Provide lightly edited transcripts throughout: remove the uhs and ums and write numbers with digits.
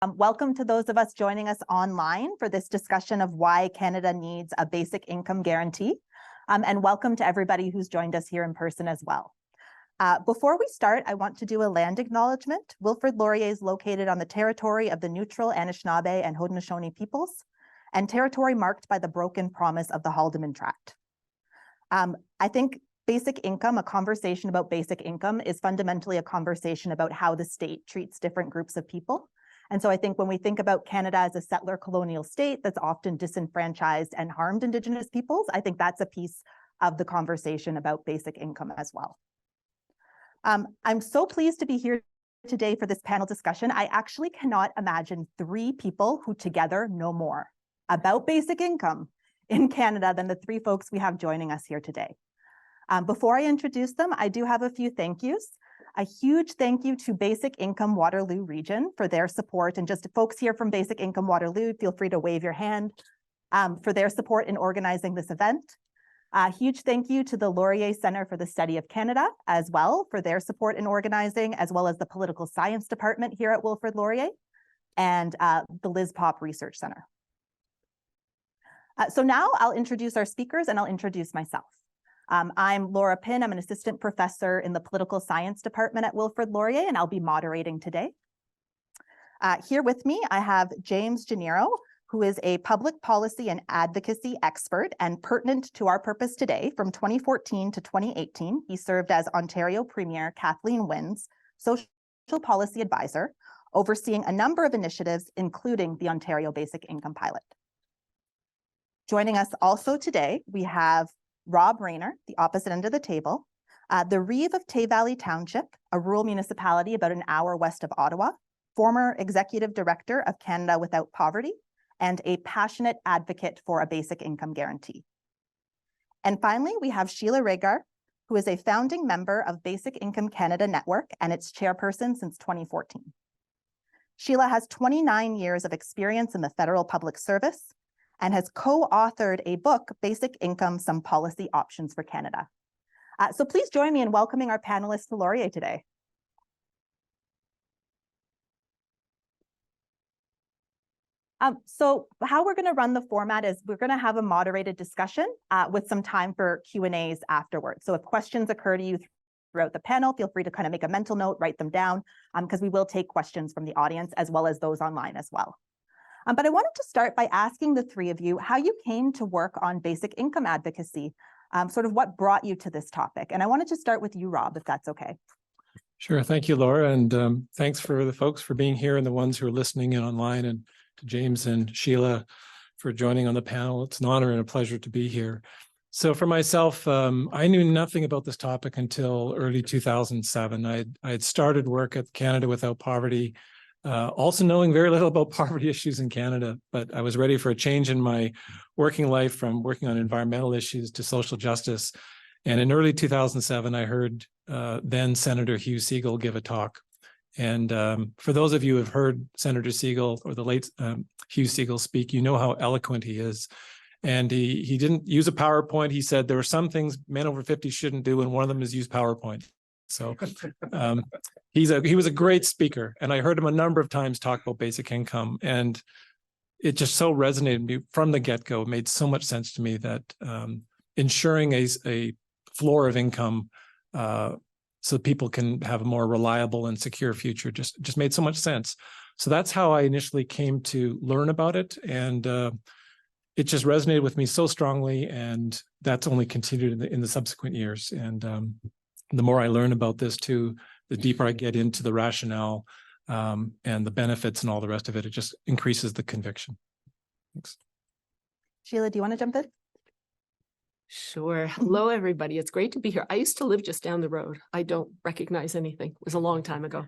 Welcome to those of us joining us online for this discussion of why Canada needs a basic income guarantee. And welcome to everybody who's joined us here in person as well. Before we start, I want to do a land acknowledgement. Wilfrid Laurier is located on the territory of the neutral Anishinaabe and Haudenosaunee peoples, and territory marked by the broken promise of the Haldimand Tract. I think basic income, a conversation about basic income, is fundamentally a conversation about how the state treats different groups of people. And so I think when we think about Canada as a settler colonial state that's often disenfranchised and harmed Indigenous peoples, I think that's a piece of the conversation about basic income as well. I'm so pleased to be here today for this panel discussion. I actually cannot imagine three people who together know more about basic income in Canada than the three folks we have joining us here today. Before I introduce them, I do have a few thank yous. A huge thank you to Basic Income Waterloo Region for their support, and just folks here from Basic Income Waterloo, feel free to wave your hand for their support in organizing this event. A huge thank you to the Laurier Centre for the Study of Canada as well for their support in organizing, as well as the Political Science Department here at Wilfrid Laurier and the Liz Pop Research Centre. So now I'll introduce our speakers and I'll introduce myself. I'm Laura Pinn. I'm an assistant professor in the Political Science Department at Wilfrid Laurier, and I'll be moderating today. Here with me, I have James Janeiro, who is a public policy and advocacy expert and pertinent to our purpose today. From 2014 to 2018, he served as Ontario Premier Kathleen Wynne's social policy advisor, overseeing a number of initiatives, including the Ontario Basic Income Pilot. Joining us also today, we have Rob Rayner, the opposite end of the table, the Reeve of Tay Valley Township, a rural municipality about an hour west of Ottawa, former executive director of Canada Without Poverty, and a passionate advocate for a basic income guarantee. And finally, we have Sheila Regar, who is a founding member of Basic Income Canada Network and its chairperson since 2014. Sheila has 29 years of experience in the federal public service and has co-authored a book, Basic Income, Some Policy Options for Canada. So please join me in welcoming our panelists to Laurier today. So how we're gonna run the format is we're gonna have a moderated discussion with some time for Q&As afterwards. So if questions occur to you throughout the panel, feel free to kind of make a mental note, write them down, because we will take questions from the audience as well as those online as well. But I wanted to start by asking the three of you how you came to work on basic income advocacy, sort of what brought you to this topic. And I wanted to start with you, Rob, if that's okay. Sure. Thank you, Laura. And thanks for the folks for being here and the ones who are listening in online, and to James and Sheila for joining on the panel. It's an honor and a pleasure to be here. So for myself, I knew nothing about this topic until early 2007. I had started work at Canada Without Poverty, also knowing very little about poverty issues in Canada, but I was ready for a change in my working life from working on environmental issues to social justice. And in early 2007, I heard then Senator Hugh Segal give a talk. And for those of you who have heard Senator Segal or the late Hugh Segal speak, you know how eloquent he is. And he didn't use a PowerPoint. He said there are some things men over 50 shouldn't do, and one of them is use PowerPoint. So he was a great speaker, and I heard him a number of times talk about basic income, and it just so resonated with me from the get-go. It made so much sense to me that ensuring a floor of income so people can have a more reliable and secure future just made so much sense. So that's how I initially came to learn about it, and it just resonated with me so strongly, and that's only continued in the subsequent years. And the more I learn about this too, the deeper I get into the rationale and the benefits and all the rest of it, it just increases the conviction. Thanks. Sheila, do you want to jump in? Sure. Hello, everybody. It's great to be here. I used to live just down the road. I don't recognize anything. It was a long time ago.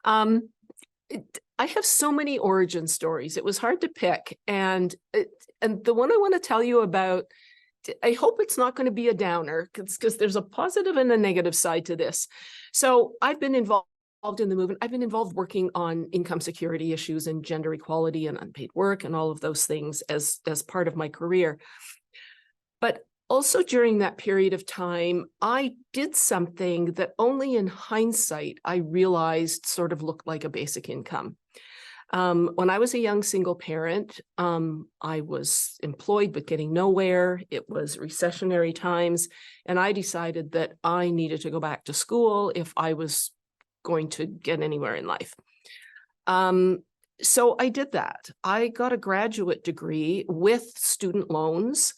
I have so many origin stories. It was hard to pick. And the one I want to tell you about, I hope it's not going to be a downer, because there's a positive and a negative side to this. So I've been involved in the movement. I've been involved working on income security issues and gender equality and unpaid work and all of those things as part of my career. But also during that period of time, I did something that only in hindsight I realized sort of looked like a basic income. When I was a young single parent, I was employed but getting nowhere. It was recessionary times, and I decided that I needed to go back to school if I was going to get anywhere in life. So I did that. I got a graduate degree with student loans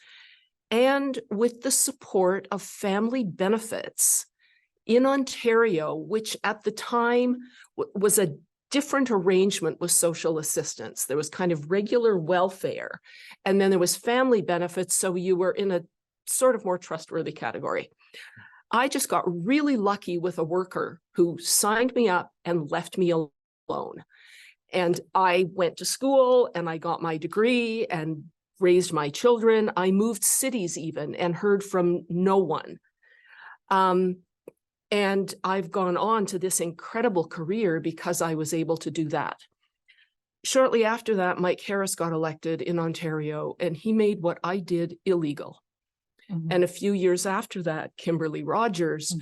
and with the support of family benefits in Ontario, which at the time was a different arrangement with social assistance. There was kind of regular welfare, and then there was family benefits, so you were in a sort of more trustworthy category. I just got really lucky with a worker who signed me up and left me alone. And I went to school and I got my degree and raised my children. I moved cities even and heard from no one. And I've gone on to this incredible career because I was able to do that. Shortly after that, Mike Harris got elected in Ontario, and he made what I did illegal. Mm-hmm. And a few years after that, Kimberly Rogers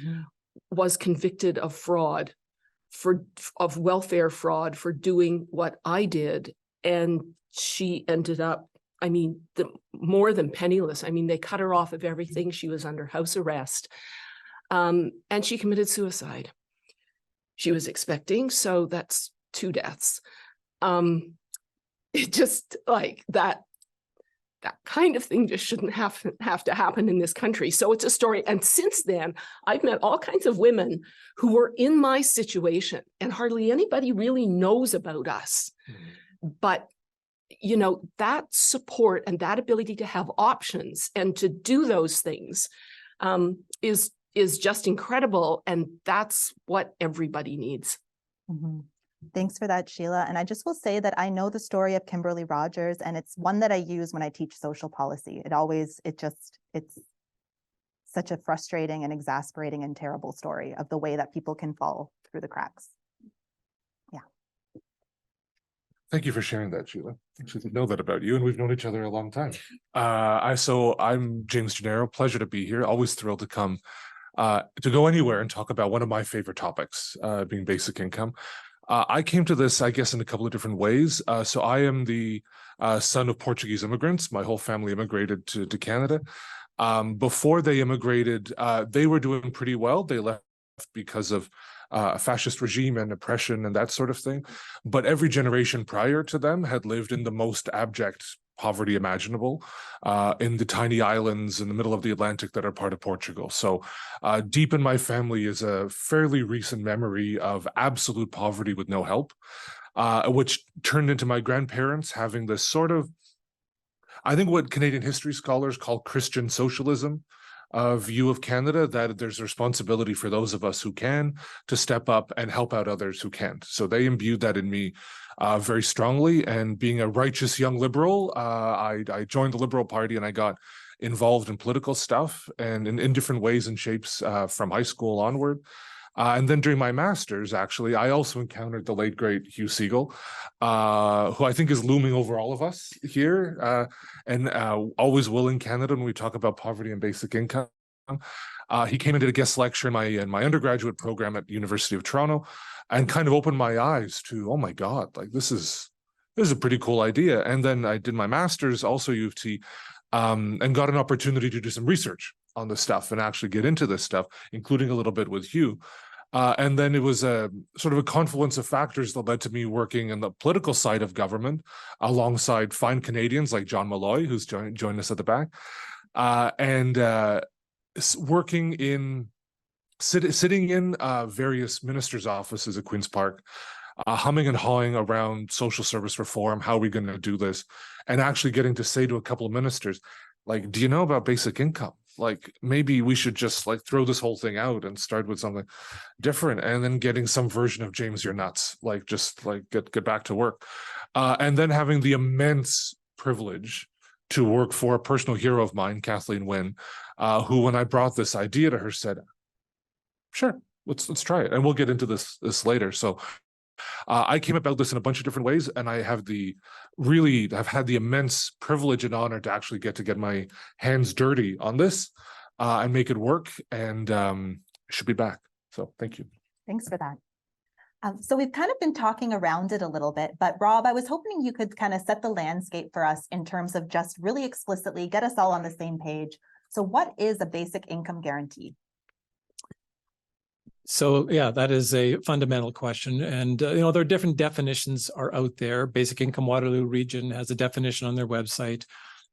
was convicted of fraud, of welfare fraud, for doing what I did. And she ended up, I mean, more than penniless. I mean, they cut her off of everything. She was under house arrest. And she committed suicide. She was expecting, so that's 2 deaths. It just like that kind of thing just shouldn't have to happen in this country. So it's a story. And since then, I've met all kinds of women who were in my situation, and hardly anybody really knows about us. But you know, that support and that ability to have options and to do those things is just incredible. And that's what everybody needs. Thanks for that, Sheila. And I just will say that I know the story of Kimberly Rogers, and it's one that I use when I teach social policy. It's such a frustrating and exasperating and terrible story of the way that people can fall through the cracks. Yeah. Thank you for sharing that, Sheila. Actually, didn't know that about you, and we've known each other a long time. I'm James Janeiro. Pleasure to be here. Always thrilled to come to go anywhere and talk about one of my favorite topics, being basic income. I came to this, I guess, in a couple of different ways. So I am the son of Portuguese immigrants. My whole family immigrated to Canada. Before they immigrated, they were doing pretty well. They left because of a fascist regime and oppression and that sort of thing. But every generation prior to them had lived in the most abject poverty imaginable in the tiny islands in the middle of the Atlantic that are part of Portugal. So deep in my family is a fairly recent memory of absolute poverty with no help, which turned into my grandparents having this sort of, I think what Canadian history scholars call Christian socialism view of Canada, that there's a responsibility for those of us who can to step up and help out others who can't. So they imbued that in me very strongly. And being a righteous young liberal, I joined the Liberal Party and I got involved in political stuff and in different ways and shapes from high school onward. And then during my master's, actually, I also encountered the late, great Hugh Segal, who I think is looming over all of us here and always will in Canada when we talk about poverty and basic income. He came and did a guest lecture in my undergraduate program at the University of Toronto and kind of opened my eyes to, oh my God, like this is a pretty cool idea. And then I did my master's, also U of T, and got an opportunity to do some research on this stuff and actually get into this stuff, including a little bit with Hugh. And then it was a sort of a confluence of factors that led to me working in the political side of government alongside fine Canadians like John Malloy, who's joined us at the back, and working in, sitting in various ministers' offices at Queen's Park, humming and hawing around social service reform, how are we going to do this, and actually getting to say to a couple of ministers, like, do you know about basic income? Like, maybe we should just like throw this whole thing out and start with something different, and then getting some version of James, you're nuts, like just like get back to work. And then having the immense privilege to work for a personal hero of mine, Kathleen Wynne, who, when I brought this idea to her, said, sure, let's try it. And we'll get into this later. So I came about this in a bunch of different ways, and I have had the immense privilege and honor to actually get my hands dirty on this and make it work, and should be back. So thank you. Thanks for that. So we've kind of been talking around it a little bit, but Rob, I was hoping you could kind of set the landscape for us in terms of just really explicitly get us all on the same page. So what is a basic income guarantee? So yeah, that is a fundamental question. And, there are different definitions are out there. Basic Income Waterloo Region has a definition on their website.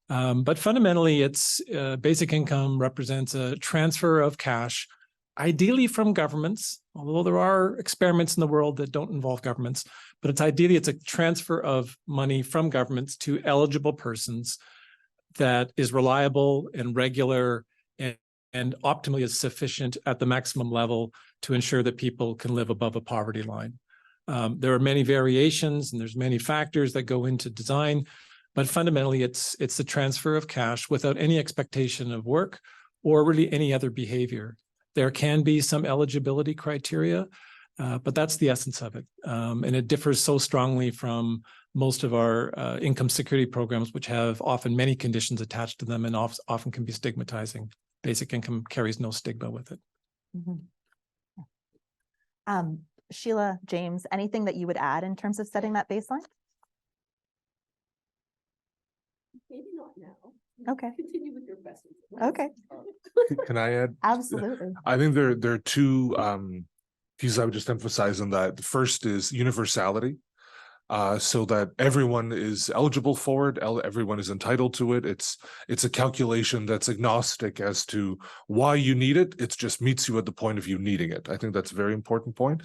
But fundamentally, it's basic income represents a transfer of cash, ideally from governments, although there are experiments in the world that don't involve governments, but it's a transfer of money from governments to eligible persons that is reliable and regular and optimally is sufficient at the maximum level to ensure that people can live above a poverty line. There are many variations and there's many factors that go into design, but fundamentally it's the transfer of cash without any expectation of work or really any other behavior. There can be some eligibility criteria, but that's the essence of it. And it differs so strongly from most of our income security programs, which have often many conditions attached to them and often can be stigmatizing. Basic income carries no stigma with it. Mm-hmm. Sheila, James, anything that you would add in terms of setting that baseline? Maybe not now. Okay. Continue with your questions. Okay. Can I add? Absolutely. I think there are two pieces I would just emphasize on that. The first is universality, so that everyone is eligible for it, everyone is entitled to it. It's a calculation that's agnostic as to why you need it. It just meets you at the point of you needing it. I think that's a very important point.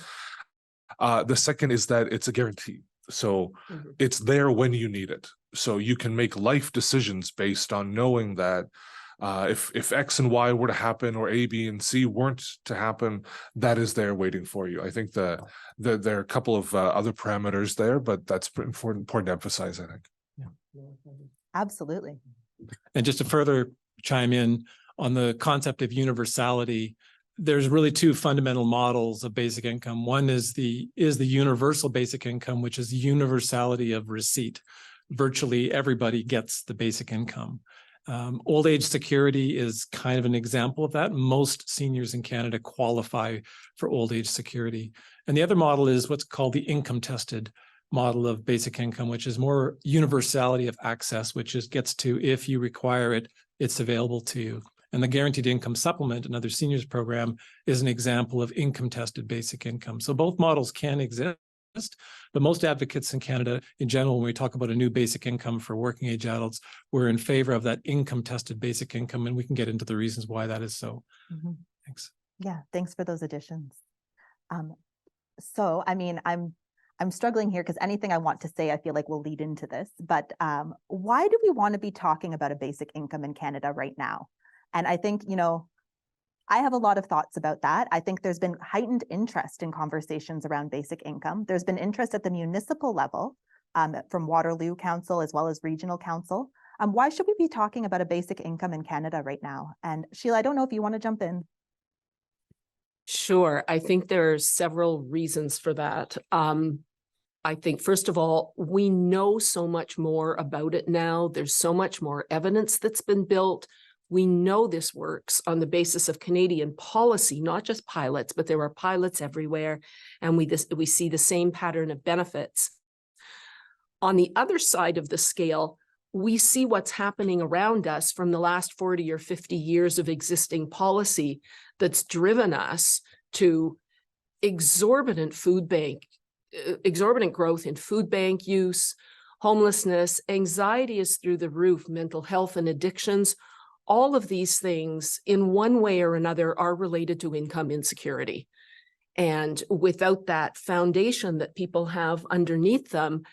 The second is that it's a guarantee. So it's there when you need it. So you can make life decisions based on knowing that if X and Y were to happen or A, B, and C weren't to happen, that is there waiting for you. I think there are a couple of other parameters there, but that's important to emphasize, I think. Yeah. Absolutely. And just to further chime in on the concept of universality, there's really two fundamental models of basic income. One is the universal basic income, which is universality of receipt. Virtually everybody gets the basic income. Old age security is kind of an example of that. Most seniors in Canada qualify for old age security. And the other model is what's called the income tested model of basic income, which is more universality of access, which gets to if you require it, it's available to you. And the Guaranteed Income Supplement, another seniors program, is an example of income tested basic income. So both models can exist, but most advocates in Canada in general, when we talk about a new basic income for working age adults, we're in favor of that income tested basic income, and we can get into the reasons why that is so. Mm-hmm. Thanks. Yeah, thanks for those additions. So, I mean, I'm struggling here because anything I want to say, I feel like will lead into this, but why do we want to be talking about a basic income in Canada right now? And I think, I have a lot of thoughts about that. I think there's been heightened interest in conversations around basic income. There's been interest at the municipal level from Waterloo Council as well as Regional Council. Why should we be talking about a basic income in Canada right now? And Sheila, I don't know if you want to jump in. Sure. I think there are several reasons for that. I think, first of all, we know so much more about it now. There's so much more evidence that's been built. We know this works on the basis of Canadian policy, not just pilots, but there are pilots everywhere, and we see the same pattern of benefits. On the other side of the scale, we see what's happening around us from the last 40 or 50 years of existing policy that's driven us to exorbitant growth in food bank use, homelessness, anxiety is through the roof, mental health and addictions. All of these things, in one way or another, are related to income insecurity. And without that foundation that people have underneath them,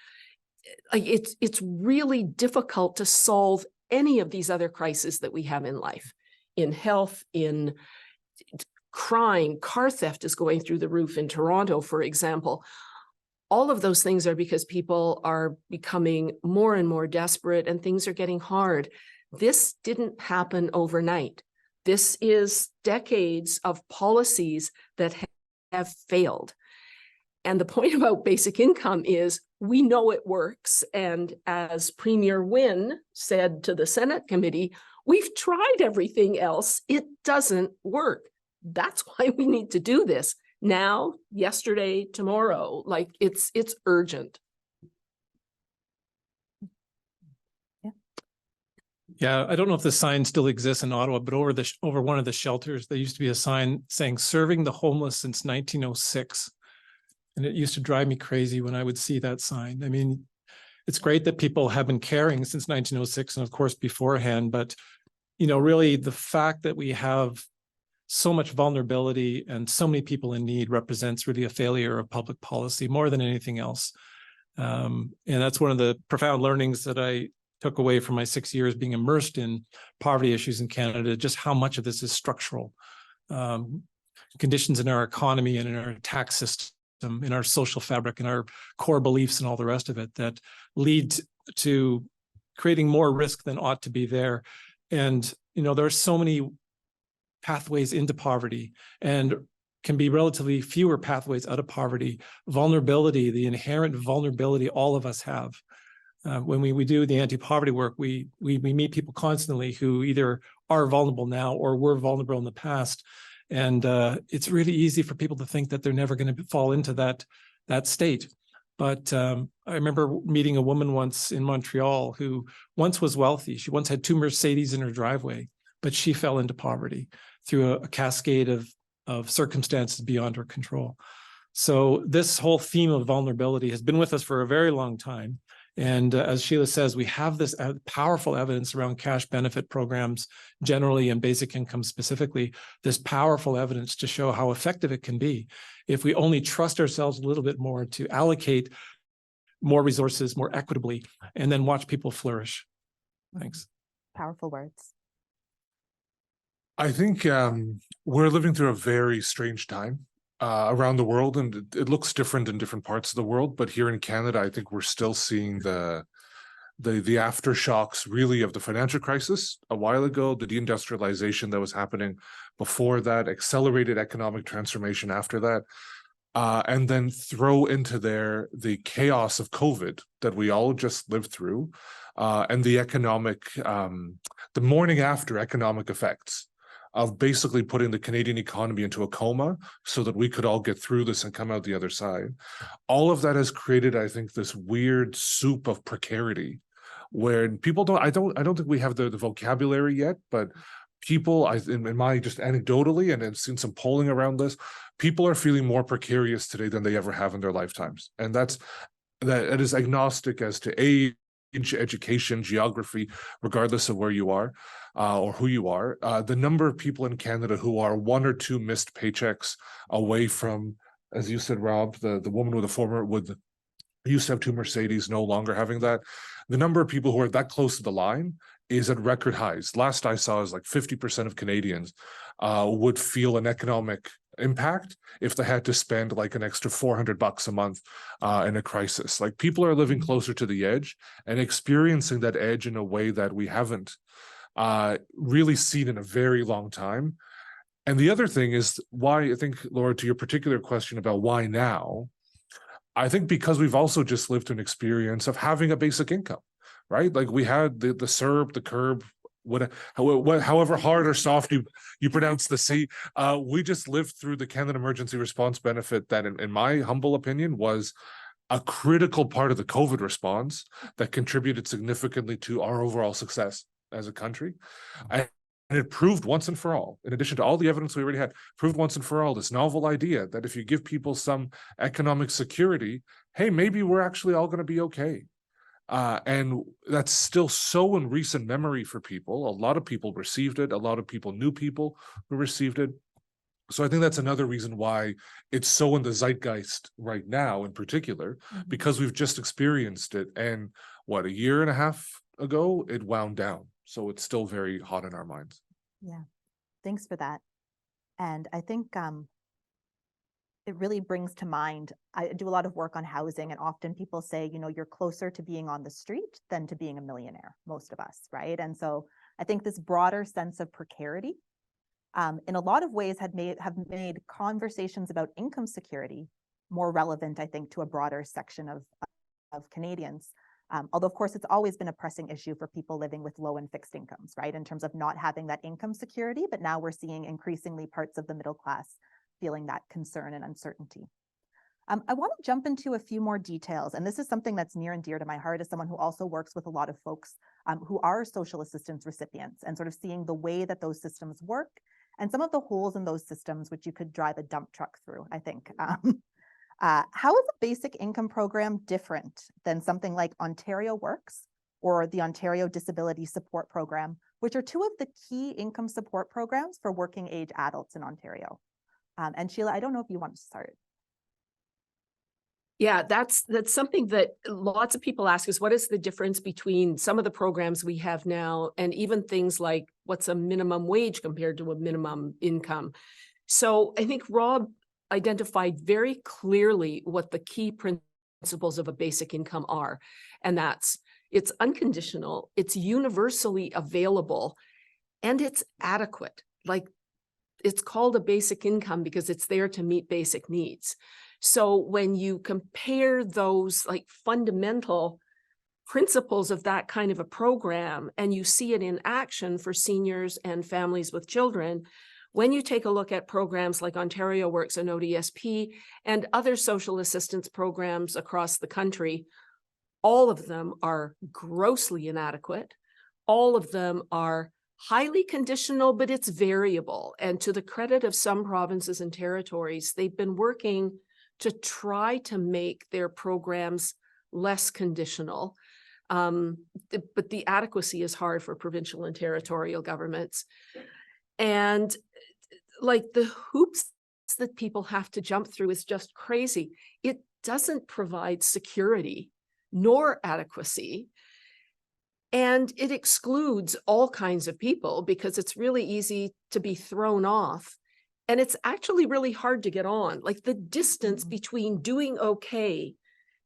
it's really difficult to solve any of these other crises that we have in life. In health, in crime, car theft is going through the roof in Toronto, for example. All of those things are because people are becoming more and more desperate and things are getting hard. This didn't happen overnight. This is decades of policies that have failed. And the point about basic income is we know it works. And as Premier Wynne said to the Senate committee, we've tried everything else. It doesn't work. That's why we need to do this. now, yesterday, tomorrow. Like it's urgent. Yeah, I don't know if the sign still exists in Ottawa, but over one of the shelters, there used to be a sign saying "Serving the Homeless since 1906." And it used to drive me crazy when I would see that sign. I mean, it's great that people have been caring since 1906 and of course beforehand, but really the fact that we have so much vulnerability and so many people in need represents really a failure of public policy more than anything else. And that's one of the profound learnings that I took away from my 6 years being immersed in poverty issues in Canada, just how much of this is structural. Conditions in our economy and in our tax system, in our social fabric, in our core beliefs and all the rest of it that lead to creating more risk than ought to be there. And, there are so many pathways into poverty and can be relatively fewer pathways out of poverty. Vulnerability, the inherent vulnerability all of us have. When we do the anti-poverty work, we meet people constantly who either are vulnerable now or were vulnerable in the past. And it's really easy for people to think that they're never going to fall into that state. But I remember meeting a woman once in Montreal who once was wealthy. She once had 2 Mercedes in her driveway, but she fell into poverty through a cascade of circumstances beyond her control. So this whole theme of vulnerability has been with us for a very long time. And as Sheila says, we have this powerful evidence around cash benefit programs generally and basic income specifically, this powerful evidence to show how effective it can be if we only trust ourselves a little bit more to allocate more resources more equitably and then watch people flourish. Thanks. Powerful words. I think we're living through a very strange time around the world, and it looks different in different parts of the world. But here in Canada, I think we're still seeing the aftershocks really of the financial crisis a while ago, the deindustrialization that was happening before that, accelerated economic transformation after that, and then throw into there the chaos of COVID that we all just lived through, and the the morning after economic effects of basically putting the Canadian economy into a coma so that we could all get through this and come out the other side. All of that has created, I think, this weird soup of precarity where people I don't think we have the vocabulary yet, but people, in my just anecdotally, and I've seen some polling around this, people are feeling more precarious today than they ever have in their lifetimes. And that is agnostic as to age, education, geography, regardless of where you are or who you are. The number of people in Canada who are 1 or 2 missed paychecks away from, as you said, Rob, the woman used to have 2 Mercedes, no longer having that. The number of people who are that close to the line is at record highs. Last I saw is like 50% of Canadians would feel an economic impact if they had to spend like an extra $400 a month in a crisis. Like people are living closer to the edge and experiencing that edge in a way that we haven't really seen in a very long time. And the other thing is why, I think, Laura, to your particular question about why now, I think because we've also just lived an experience of having a basic income, right? Like we had the CERB, the CURB, however hard or soft you pronounce the C. We just lived through the Canada Emergency Response Benefit that, in my humble opinion, was a critical part of the COVID response that contributed significantly to our overall success as a country. And it proved once and for all, in addition to all the evidence we already had, proved once and for all this novel idea that if you give people some economic security, hey, maybe we're actually all going to be okay. And that's still so in recent memory for people. A lot of people received it. A lot of people knew people who received it. So I think that's another reason why it's so in the zeitgeist right now in particular, because we've just experienced it. And what, 1.5 years ago, it wound down. So it's still very hot in our minds. Yeah, thanks for that. And I think it really brings to mind, I do a lot of work on housing, and often people say, you're closer to being on the street than to being a millionaire, most of us, right? And so I think this broader sense of precarity in a lot of ways have made conversations about income security more relevant, I think, to a broader section of Canadians. Although, of course, it's always been a pressing issue for people living with low and fixed incomes, right? In terms of not having that income security, but now we're seeing increasingly parts of the middle class feeling that concern and uncertainty. I want to jump into a few more details, and this is something that's near and dear to my heart as someone who also works with a lot of folks who are social assistance recipients, and sort of seeing the way that those systems work and some of the holes in those systems which you could drive a dump truck through, I think. How is a basic income program different than something like Ontario Works or the Ontario Disability Support Program, which are two of the key income support programs for working age adults in Ontario? And Sheila, I don't know if you want to start. Yeah, that's something that lots of people ask us. What is the difference between some of the programs we have now and even things like what's a minimum wage compared to a minimum income? So I think Rob identified very clearly what the key principles of a basic income are. And that's it's unconditional, it's universally available, and it's adequate. Like, it's called a basic income because it's there to meet basic needs. So when you compare those like fundamental principles of that kind of a program and you see it in action for seniors and families with children, when you take a look at programs like Ontario Works and ODSP and other social assistance programs across the country, all of them are grossly inadequate. All of them are highly conditional, but it's variable. And to the credit of some provinces and territories, they've been working to try to make their programs less conditional. But the adequacy is hard for provincial and territorial governments. And like the hoops that people have to jump through is just crazy. It doesn't provide security nor adequacy. And it excludes all kinds of people because it's really easy to be thrown off. And it's actually really hard to get on. Like the distance between doing okay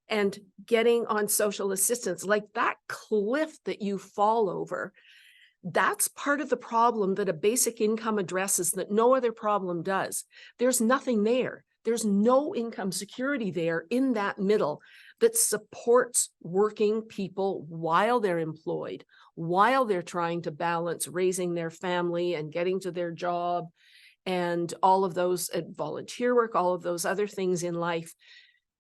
and getting on social assistance, like that cliff that you fall over, that's part of the problem that a basic income addresses that no other problem does. There's nothing there. There's no income security there in that middle that supports working people while they're employed, while they're trying to balance raising their family and getting to their job and all of those volunteer work, all of those other things in life.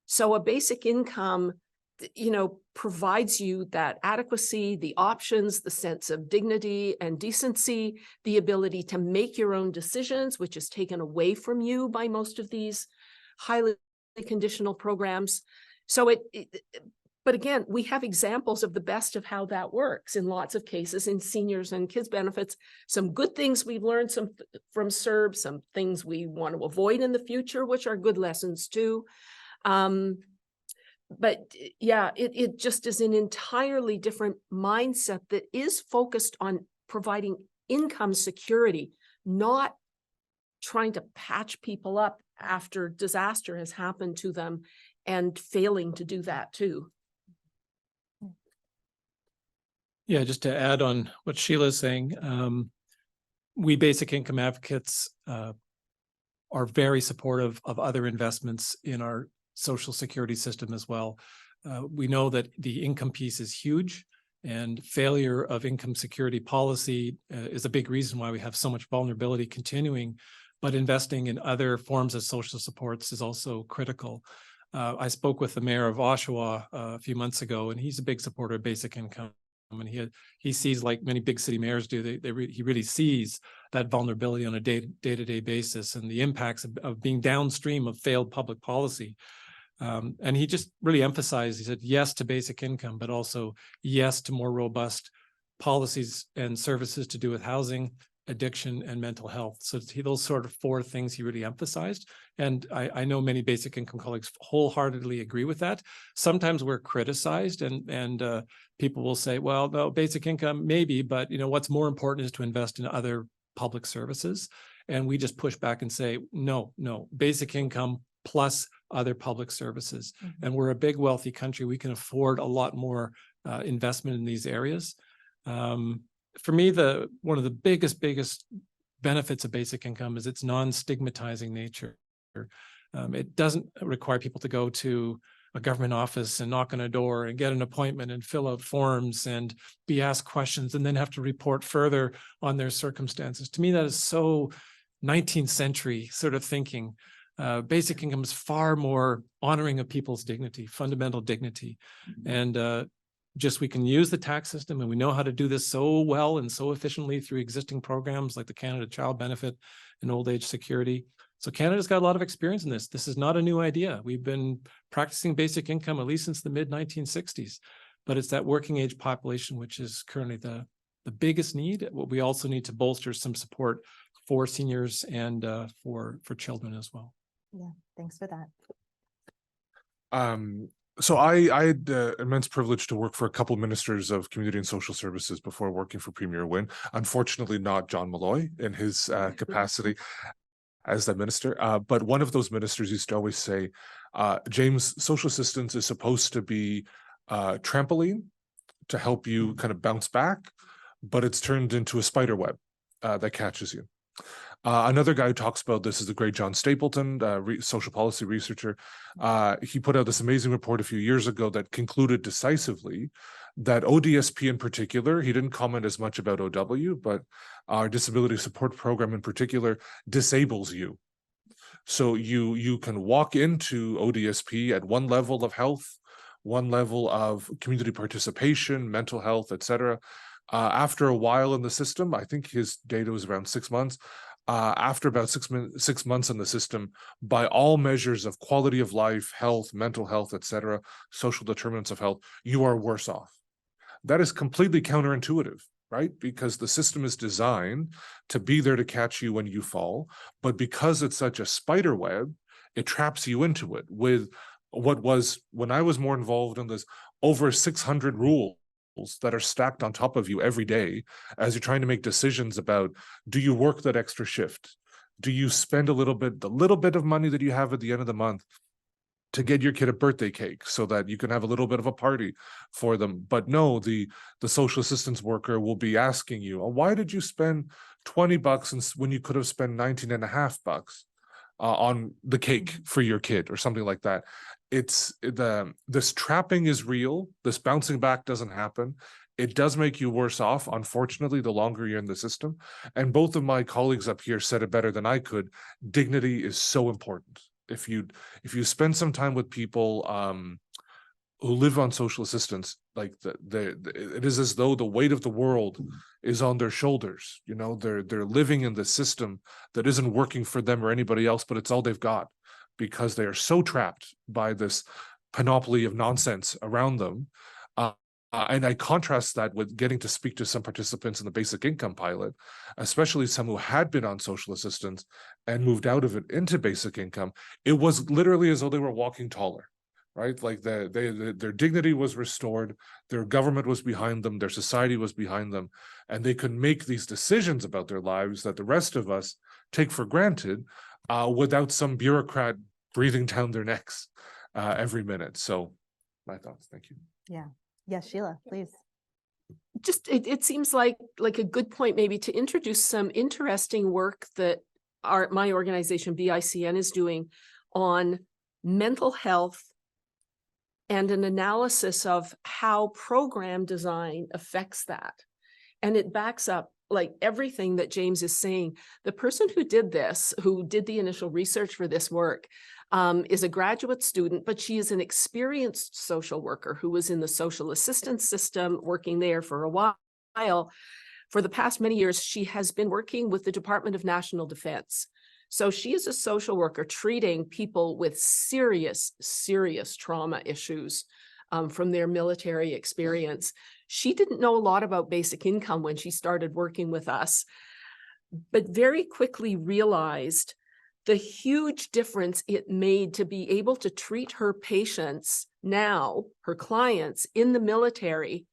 So a basic income, provides you that adequacy, the options, the sense of dignity and decency, the ability to make your own decisions, which is taken away from you by most of these highly conditional programs. So but again, we have examples of the best of how that works in lots of cases in seniors and kids benefits. Some good things we've learned from CERB, some things we want to avoid in the future, which are good lessons too. But yeah, it just is an entirely different mindset that is focused on providing income security, not trying to patch people up after disaster has happened to them and failing to do that too. Yeah, just to add on what Sheila's saying, we basic income advocates are very supportive of other investments in our social security system as well. We know that the income piece is huge, and failure of income security policy is a big reason why we have so much vulnerability continuing, but investing in other forms of social supports is also critical. I spoke with the mayor of Oshawa a few months ago, and he's a big supporter of basic income. And he sees, like many big city mayors do, he really sees that vulnerability on a day-to-day basis and the impacts of being downstream of failed public policy. And he just really emphasized, he said yes to basic income, but also yes to more robust policies and services to do with housing, addiction, and mental health. So those sort of four things he really emphasized. And I know many basic income colleagues wholeheartedly agree with that. Sometimes we're criticized and people will say, well, no, basic income, maybe, but what's more important is to invest in other public services. And we just push back and say, no, basic income plus other public services. Mm-hmm. And we're a big, wealthy country. We can afford a lot more investment in these areas. For me, one of the biggest benefits of basic income is its non-stigmatizing nature. It doesn't require people to go to a government office and knock on a door and get an appointment and fill out forms and be asked questions and then have to report further on their circumstances. To me, that is so 19th century sort of thinking. Basic income is far more honoring of people's dignity, fundamental dignity. And we can use the tax system, and we know how to do this so well and so efficiently through existing programs like the Canada Child Benefit and Old Age Security. So Canada's got a lot of experience in this. This is not a new idea. We've been practicing basic income at least since the mid-1960s, but it's that working age population which is currently the biggest need. We also need to bolster some support for seniors and for children as well. Yeah, thanks for that. So I had the immense privilege to work for a couple ministers of community and social services before working for Premier Wynne. Unfortunately, not John Malloy in his capacity as the minister. But one of those ministers used to always say, James, social assistance is supposed to be a trampoline to help you kind of bounce back, but it's turned into a spider web that catches you. Another guy who talks about this is the great John Stapleton, social policy researcher. He put out this amazing report a few years ago that concluded decisively that ODSP in particular, he didn't comment as much about OW, but our disability support program in particular disables you. So you can walk into ODSP at one level of health, one level of community participation, mental health, etc. After a while in the system, I think his data was around 6 months. After about 6 months in the system, by all measures of quality of life, health, mental health, etc., social determinants of health, you are worse off. That is completely counterintuitive, right? Because the system is designed to be there to catch you when you fall, but because it's such a spider web, it traps you into it with what was, when I was more involved in this, over 600 rules that are stacked on top of you every day as you're trying to make decisions about, do you work that extra shift? Do you spend the little bit of money that you have at the end of the month to get your kid a birthday cake so that you can have a little bit of a party for them? But no, the social assistance worker will be asking you, oh, why did you spend $20 when you could have spent $19.50 on the cake for your kid or something like that? This trapping is real. This bouncing back doesn't happen. It does make you worse off, unfortunately, the longer you're in the system. And both of my colleagues up here said it better than I could. Dignity is so important. If you spend some time with people who live on social assistance, like it is as though the weight of the world is on their shoulders. You know, they're living in the system that isn't working for them or anybody else, but it's all they've got because they are so trapped by this panoply of nonsense around them. And I contrast that with getting to speak to some participants in the basic income pilot, especially some who had been on social assistance and moved out of it into basic income. It was literally as though they were walking taller, right? Like their dignity was restored, their government was behind them, their society was behind them, and they could make these decisions about their lives that the rest of us take for granted without some bureaucrat breathing down their necks every minute. So my thoughts, thank you. Yeah. Yes, Sheila, please. Just, it seems like a good point maybe to introduce some interesting work that my organization, BICN, is doing on mental health and an analysis of how program design affects that. And it backs up like everything that James is saying. The person who did this, who did the initial research for this work, is a graduate student, but she is an experienced social worker who was in the social assistance system, working there for a while. For the past many years, she has been working with the Department of National Defense. So she is a social worker treating people with serious trauma issues from their military experience. She didn't know a lot about basic income when she started working with us, but very quickly realized the huge difference it made to be able to treat her patients now, her clients in the military,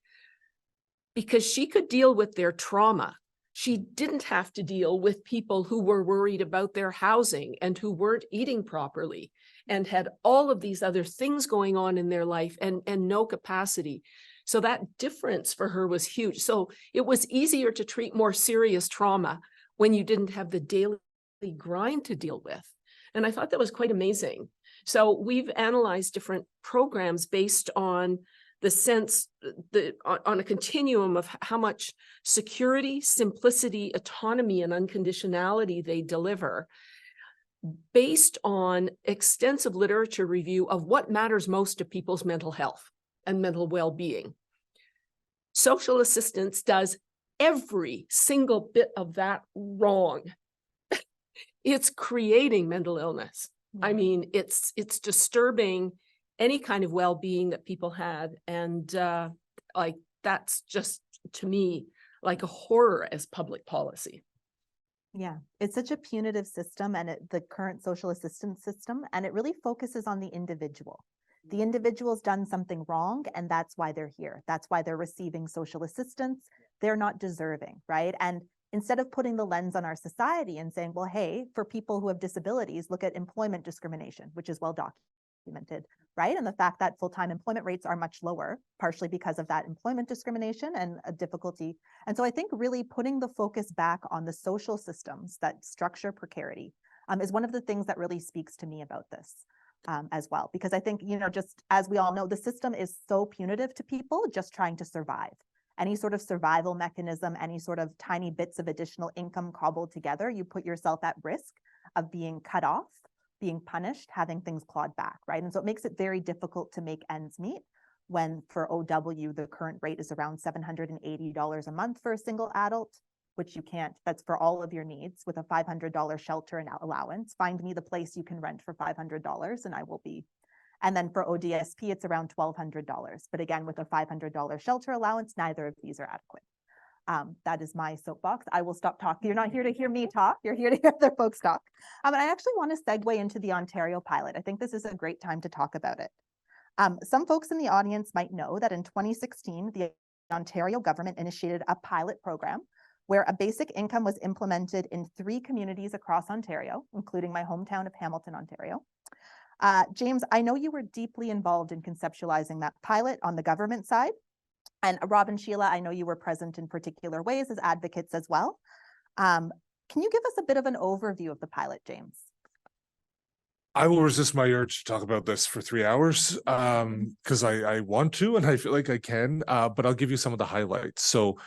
because she could deal with their trauma. She didn't have to deal with people who were worried about their housing and who weren't eating properly and had all of these other things going on in their life and no capacity. So that difference for her was huge. So it was easier to treat more serious trauma when you didn't have the daily grind to deal with. And I thought that was quite amazing. So we've analyzed different programs based on the sense on a continuum of how much security, simplicity, autonomy, and unconditionality they deliver, based on extensive literature review of what matters most to people's mental health and mental well-being. Social assistance does every single bit of that wrong. It's creating mental illness. I mean, it's disturbing any kind of well-being that people had. And like, that's just, to me, like a horror as public policy. Yeah, it's such a punitive system, and the current social assistance system, and it really focuses on the individual. The individual's done something wrong, and that's why they're here. That's why they're receiving social assistance. They're not deserving, right? And instead of putting the lens on our society and saying, well, hey, for people who have disabilities, look at employment discrimination, which is well documented, right? And the fact that full-time employment rates are much lower, partially because of that employment discrimination and a difficulty. And so I think really putting the focus back on the social systems that structure precarity is one of the things that really speaks to me about this as well. Because I think, you know, just as we all know, the system is so punitive to people just trying to survive. Any sort of survival mechanism, any sort of tiny bits of additional income cobbled together, you put yourself at risk of being cut off, being punished, having things clawed back, right? And so it makes it very difficult to make ends meet when for OW, the current rate is around $780 a month for a single adult, which you can't, that's for all of your needs with a $500 shelter and allowance. Find me the place you can rent for $500 and I will be. And then for ODSP, it's around $1,200. But again, with a $500 shelter allowance, neither of these are adequate. That is my soapbox. I will stop talking. You're not here to hear me talk. You're here to hear other folks talk. And I actually want to segue into the Ontario pilot. I think this is a great time to talk about it. Some folks in the audience might know that in 2016, the Ontario government initiated a pilot program where a basic income was implemented in 3 communities across Ontario, including my hometown of Hamilton, Ontario. James, I know you were deeply involved in conceptualizing that pilot on the government side. And Rob and Sheila, I know you were present in particular ways as advocates as well. Can you give us a bit of an overview of the pilot, James? I will resist my urge to talk about this for 3 hours because I want to and I feel like I can, but I'll give you some of the highlights. So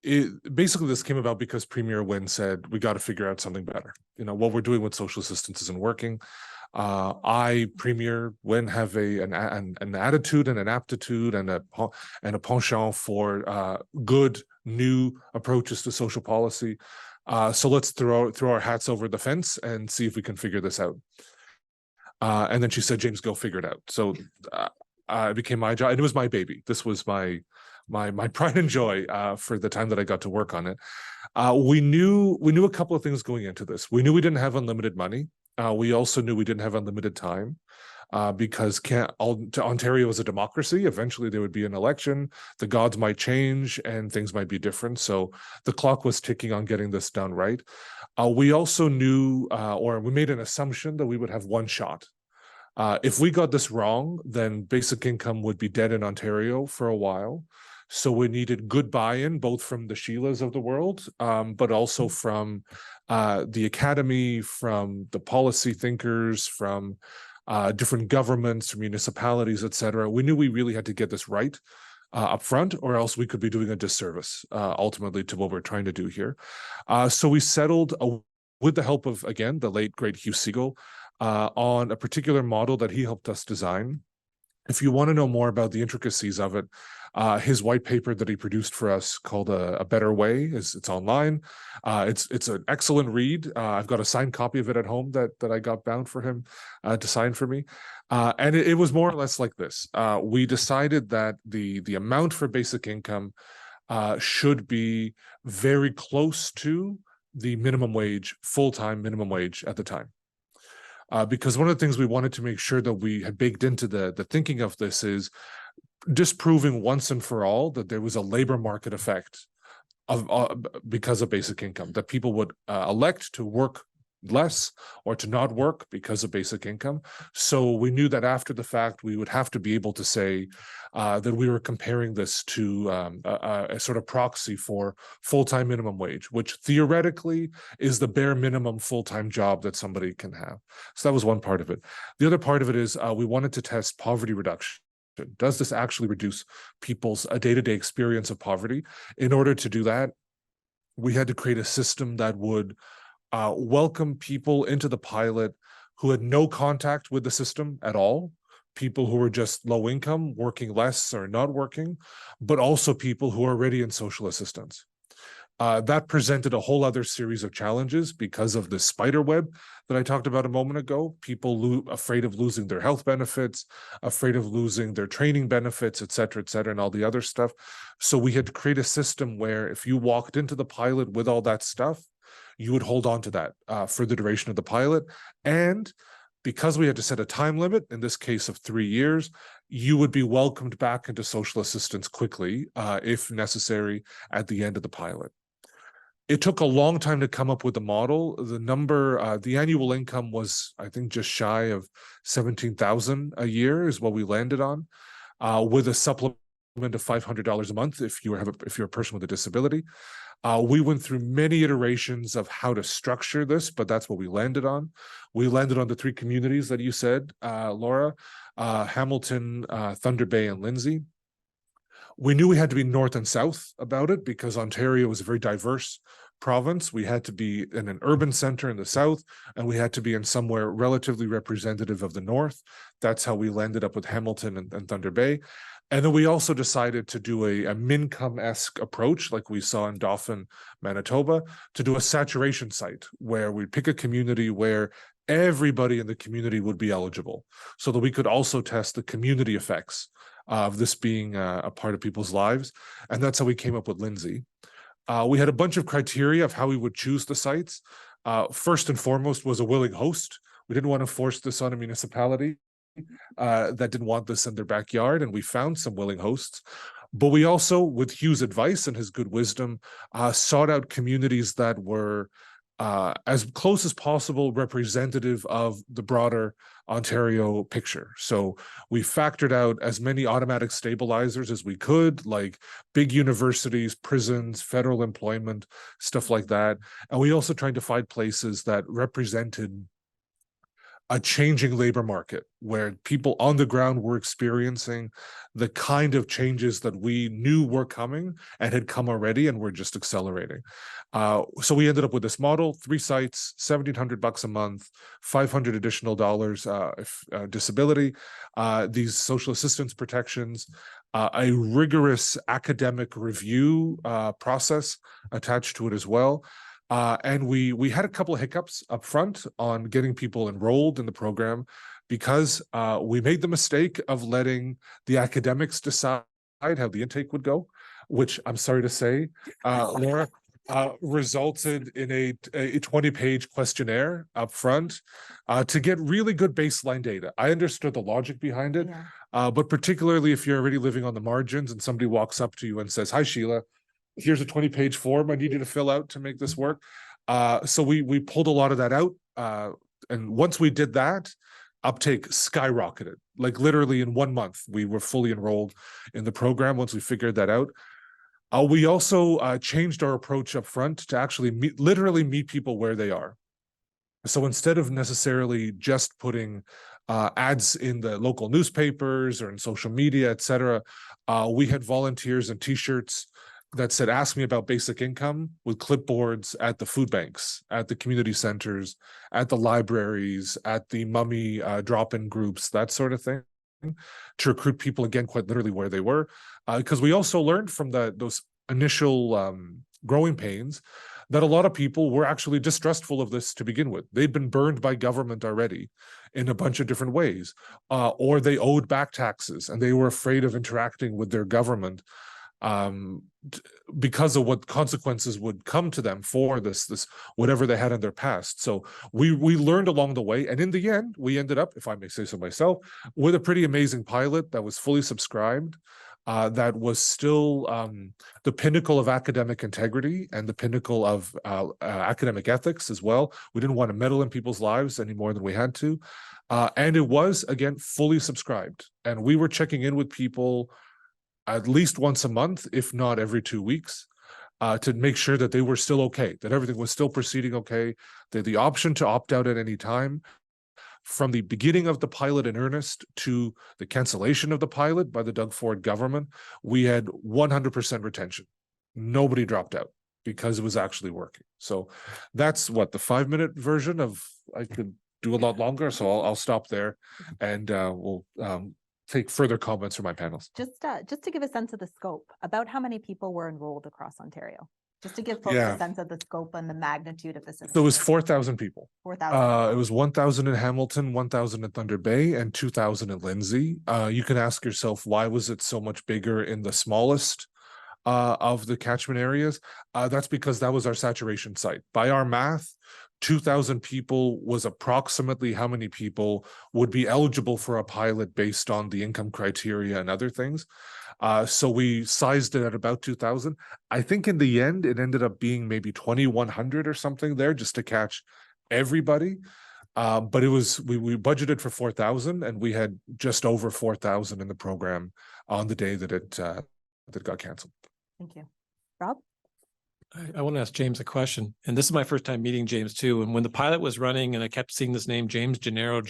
basically this came about because Premier Wynne said, we got to figure out something better. You know, what we're doing with social assistance isn't working. Premier Wynne have an attitude and an aptitude and a penchant for good new approaches to social policy. So let's throw our hats over the fence and see if we can figure this out. And then she said, James, go figure it out. So it became my job, and it was my baby. This was my pride and joy for the time that I got to work on it. We knew a couple of things going into this. We knew we didn't have unlimited money. We also knew we didn't have unlimited time because Ontario is a democracy. Eventually there would be an election. The gods might change and things might be different. So the clock was ticking on getting this done right. We also knew, or we made an assumption that we would have one shot. If we got this wrong, then basic income would be dead in Ontario for a while. So we needed good buy-in, both from the Sheilas of the world, but also from the academy, from the policy thinkers, from different governments, municipalities, et cetera. We knew we really had to get this right up front, or else we could be doing a disservice ultimately to what we're trying to do here. So we settled with the help of, again, the late, great Hugh Segal, on a particular model that he helped us design. If you want to know more about the intricacies of it, his white paper that he produced for us called A Better Way, it's online. It's an excellent read. I've got a signed copy of it at home that I got bound for him to sign for me. And it was more or less like this. We decided that the amount for basic income should be very close to the minimum wage, full-time minimum wage at the time. Because one of the things we wanted to make sure that we had baked into the thinking of this is disproving once and for all that there was a labor market effect because of basic income, that people would elect to work less or to not work because of basic income. So we knew that after the fact, we would have to be able to say that we were comparing this to a sort of proxy for full-time minimum wage, which theoretically is the bare minimum full-time job that somebody can have. So that was one part of it. The other part of it is we wanted to test poverty reduction. Does this actually reduce people's day-to-day experience of poverty? In order to do that, we had to create a system that would welcome people into the pilot who had no contact with the system at all, people who were just low income, working less or not working, but also people who are already in social assistance. That presented a whole other series of challenges because of the spider web that I talked about a moment ago. People afraid of losing their health benefits, afraid of losing their training benefits, et cetera, and all the other stuff. So we had to create a system where if you walked into the pilot with all that stuff, you would hold on to that for the duration of the pilot. And because we had to set a time limit, in this case of 3 years, you would be welcomed back into social assistance quickly, if necessary, at the end of the pilot. It took a long time to come up with the model. The annual income was, I think, just shy of 17,000 a year is what we landed on, with a supplement of $500 a month if you're a person with a disability. We went through many iterations of how to structure this, but that's what we landed on. We landed on the 3 communities that you said, Laura, Hamilton, Thunder Bay, and Lindsay. We knew we had to be north and south about it because Ontario is a very diverse province. We had to be in an urban center in the south, and we had to be in somewhere relatively representative of the north. That's how we landed up with Hamilton and Thunder Bay. And then we also decided to do a Mincome-esque approach, like we saw in Dauphin, Manitoba, to do a saturation site where we pick a community where everybody in the community would be eligible, so that we could also test the community effects of this being a part of people's lives. And that's how we came up with Lindsay. We had a bunch of criteria of how we would choose the sites. First and foremost was a willing host. We didn't want to force this on a municipality that didn't want this in their backyard, and we found some willing hosts. But we also, with Hugh's advice and his good wisdom, sought out communities that were as close as possible representative of the broader Ontario picture. So we factored out as many automatic stabilizers as we could, like big universities, prisons, federal employment, stuff like that. And we also tried to find places that represented a changing labor market where people on the ground were experiencing the kind of changes that we knew were coming and had come already and were just accelerating. So we ended up with this model: 3 sites, $1,700 a month, $500 additional if disability, these social assistance protections, a rigorous academic review process attached to it as well. And we had a couple of hiccups up front on getting people enrolled in the program because we made the mistake of letting the academics decide how the intake would go, which I'm sorry to say, Laura, resulted in a 20-page questionnaire up front to get really good baseline data. I understood the logic behind it, but particularly if you're already living on the margins and somebody walks up to you and says, "Hi, Sheila, here's a 20-page form I need you to fill out to make this work." So we pulled a lot of that out. And once we did that, uptake skyrocketed. Like literally in 1 month, we were fully enrolled in the program once we figured that out. We also changed our approach up front to actually literally meet people where they are. So instead of necessarily just putting ads in the local newspapers or in social media, et cetera, we had volunteers and T-shirts that said, "Ask me about basic income," with clipboards at the food banks, at the community centers, at the libraries, at the mummy drop-in groups, that sort of thing, to recruit people, again, quite literally where they were. Because we also learned from those initial growing pains that a lot of people were actually distrustful of this to begin with. They'd been burned by government already in a bunch of different ways, or they owed back taxes and they were afraid of interacting with their government because of what consequences would come to them for this whatever they had in their past. So we learned along the way, and in the end we ended up, if I may say so myself, with a pretty amazing pilot that was fully subscribed, that was still the pinnacle of academic integrity and the pinnacle of academic ethics as well. We didn't want to meddle in people's lives any more than we had to, and it was, again, fully subscribed, and we were checking in with people at least once a month, if not every 2 weeks, to make sure that they were still okay, that everything was still proceeding okay. They had the option to opt out at any time, from the beginning of the pilot in earnest to the cancellation of the pilot by the Doug Ford government, we had 100% retention. Nobody dropped out because it was actually working. So that's what the 5-minute version of. I could do a lot longer, so I'll stop there, and we'll take further comments from my panels. Just to give a sense of the scope, about how many people were enrolled across Ontario? Just to give folks Yeah. a sense of the scope and the magnitude of this. So it was 4,000 people. 4,000. It was 1,000 in Hamilton, 1,000 in Thunder Bay, and 2,000 in Lindsay. You can ask yourself, why was it so much bigger in the smallest of the catchment areas? That's because that was our saturation site. By our math, 2,000 people was approximately how many people would be eligible for a pilot based on the income criteria and other things. So we sized it at about 2,000. I think in the end, it ended up being maybe 2,100 or something there just to catch everybody. But it was, we budgeted for 4,000, and we had just over 4,000 in the program on the day that it got canceled. Thank you. Rob? I want to ask James a question, and this is my first time meeting James too. And when the pilot was running and I kept seeing this name, James Janeiro,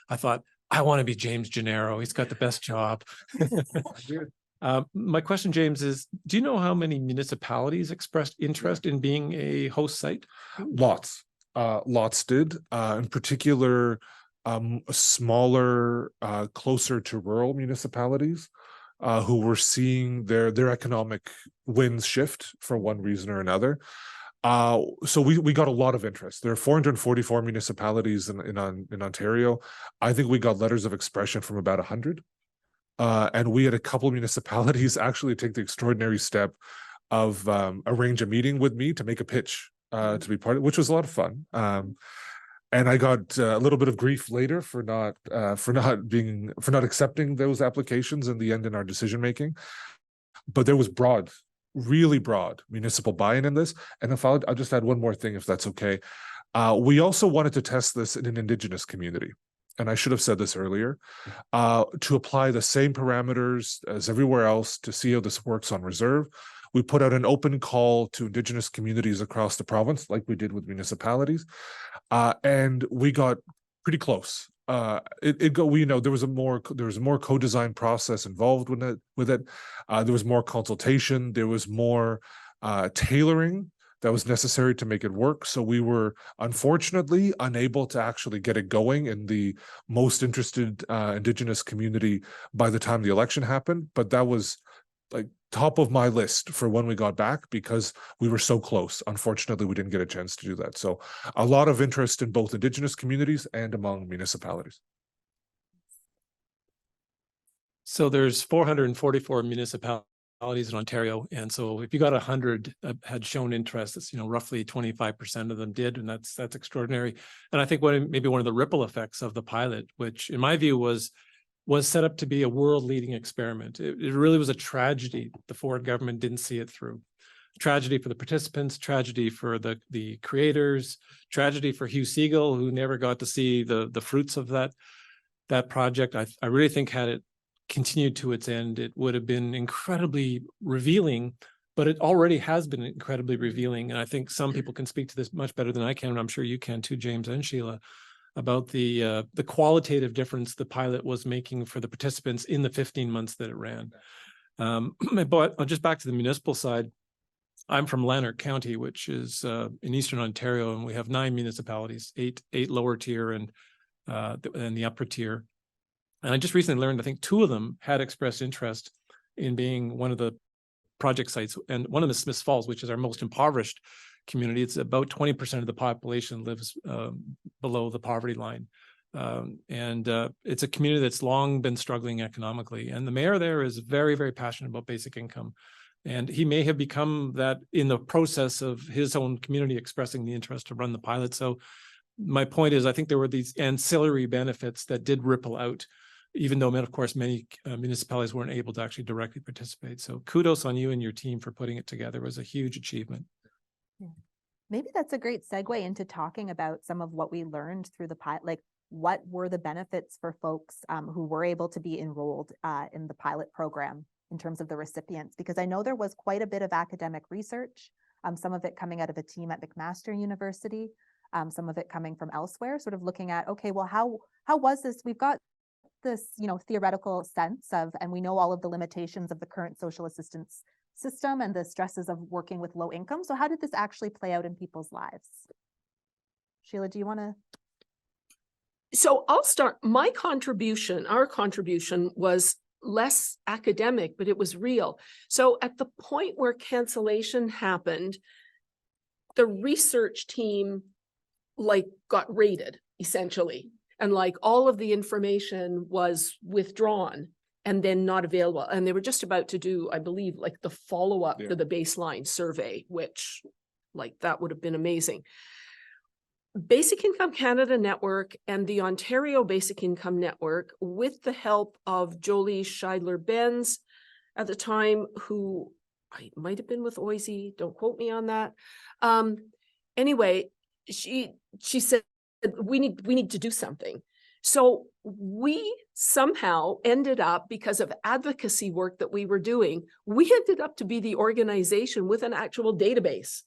I thought, I want to be James Janeiro. He's got the best job. My question, James, is do you know how many municipalities expressed interest in being a host site? Lots did, in particular, smaller, closer to rural municipalities. Who were seeing their economic winds shift for one reason or another. So we got a lot of interest. There are 444 municipalities in Ontario. I think we got letters of expression from about 100. And we had a couple of municipalities actually take the extraordinary step of arrange a meeting with me to make a pitch to be part of it, which was a lot of fun. And I got a little bit of grief later for not accepting those applications in the end in our decision making. But there was really broad municipal buy-in in this. And if I'll just add one more thing, if that's okay. We also wanted to test this in an Indigenous community. And I should have said this earlier, to apply the same parameters as everywhere else to see how this works on reserve. We put out an open call to Indigenous communities across the province, like we did with municipalities, and we got pretty close. There was a more co-design process involved with it. There was more consultation. There was more tailoring that was necessary to make it work. So we were unfortunately unable to actually get it going in the most interested Indigenous community by the time the election happened. But that was like top of my list for when we got back because we were so close. Unfortunately, we didn't get a chance to do that. So a lot of interest in both Indigenous communities and among municipalities. So there's 444 municipalities in Ontario. And so if you got 100 had shown interest, it's, roughly 25% of them did. And that's extraordinary. And I think maybe one of the ripple effects of the pilot, which in my view was set up to be a world-leading experiment. It really was a tragedy. The Ford government didn't see it through. Tragedy for the participants, tragedy for the creators, tragedy for Hugh Siegel, who never got to see the fruits of that project. I really think had it continued to its end, it would have been incredibly revealing, but it already has been incredibly revealing. And I think some people can speak to this much better than I can, and I'm sure you can too, James and Sheila, about the qualitative difference the pilot was making for the participants in the 15 months that it ran. But just back to the municipal side, I'm from Lanark County, which is in Eastern Ontario, and we have 9 municipalities, eight lower tier and the upper tier. And I just recently learned, I think 2 of them had expressed interest in being one of the project sites, and one of them is Smiths Falls, which is our most impoverished community. It's about 20% of the population lives below the poverty line. And it's a community that's long been struggling economically. And the mayor there is very, very passionate about basic income. And he may have become that in the process of his own community expressing the interest to run the pilot. So my point is, I think there were these ancillary benefits that did ripple out, even though, of course, many municipalities weren't able to actually directly participate. So kudos on you and your team for putting it together. It was a huge achievement. Yeah. Maybe that's a great segue into talking about some of what we learned through the pilot. Like, what were the benefits for folks who were able to be enrolled in the pilot program in terms of the recipients? Because I know there was quite a bit of academic research, some of it coming out of a team at McMaster University. some of it coming from elsewhere, sort of looking at, okay, well, how was this? We've got this, theoretical sense of, and we know all of the limitations of the current social assistance system and the stresses of working with low income. So how did this actually play out in people's lives? Sheila, do you want to? So I'll start. Our contribution was less academic, but it was real. So at the point where cancellation happened, the research team got raided essentially. And all of the information was withdrawn and then not available. And they were just about to do, I believe, the follow-up to the baseline survey, which that would have been amazing. Basic Income Canada Network and the Ontario Basic Income Network, with the help of Jolie Scheidler-Benz at the time, who I might have been with Oisey, don't quote me on that. Anyway, she said, we need to do something. So we somehow ended up, because of advocacy work that we were doing, we ended up to be the organization with an actual database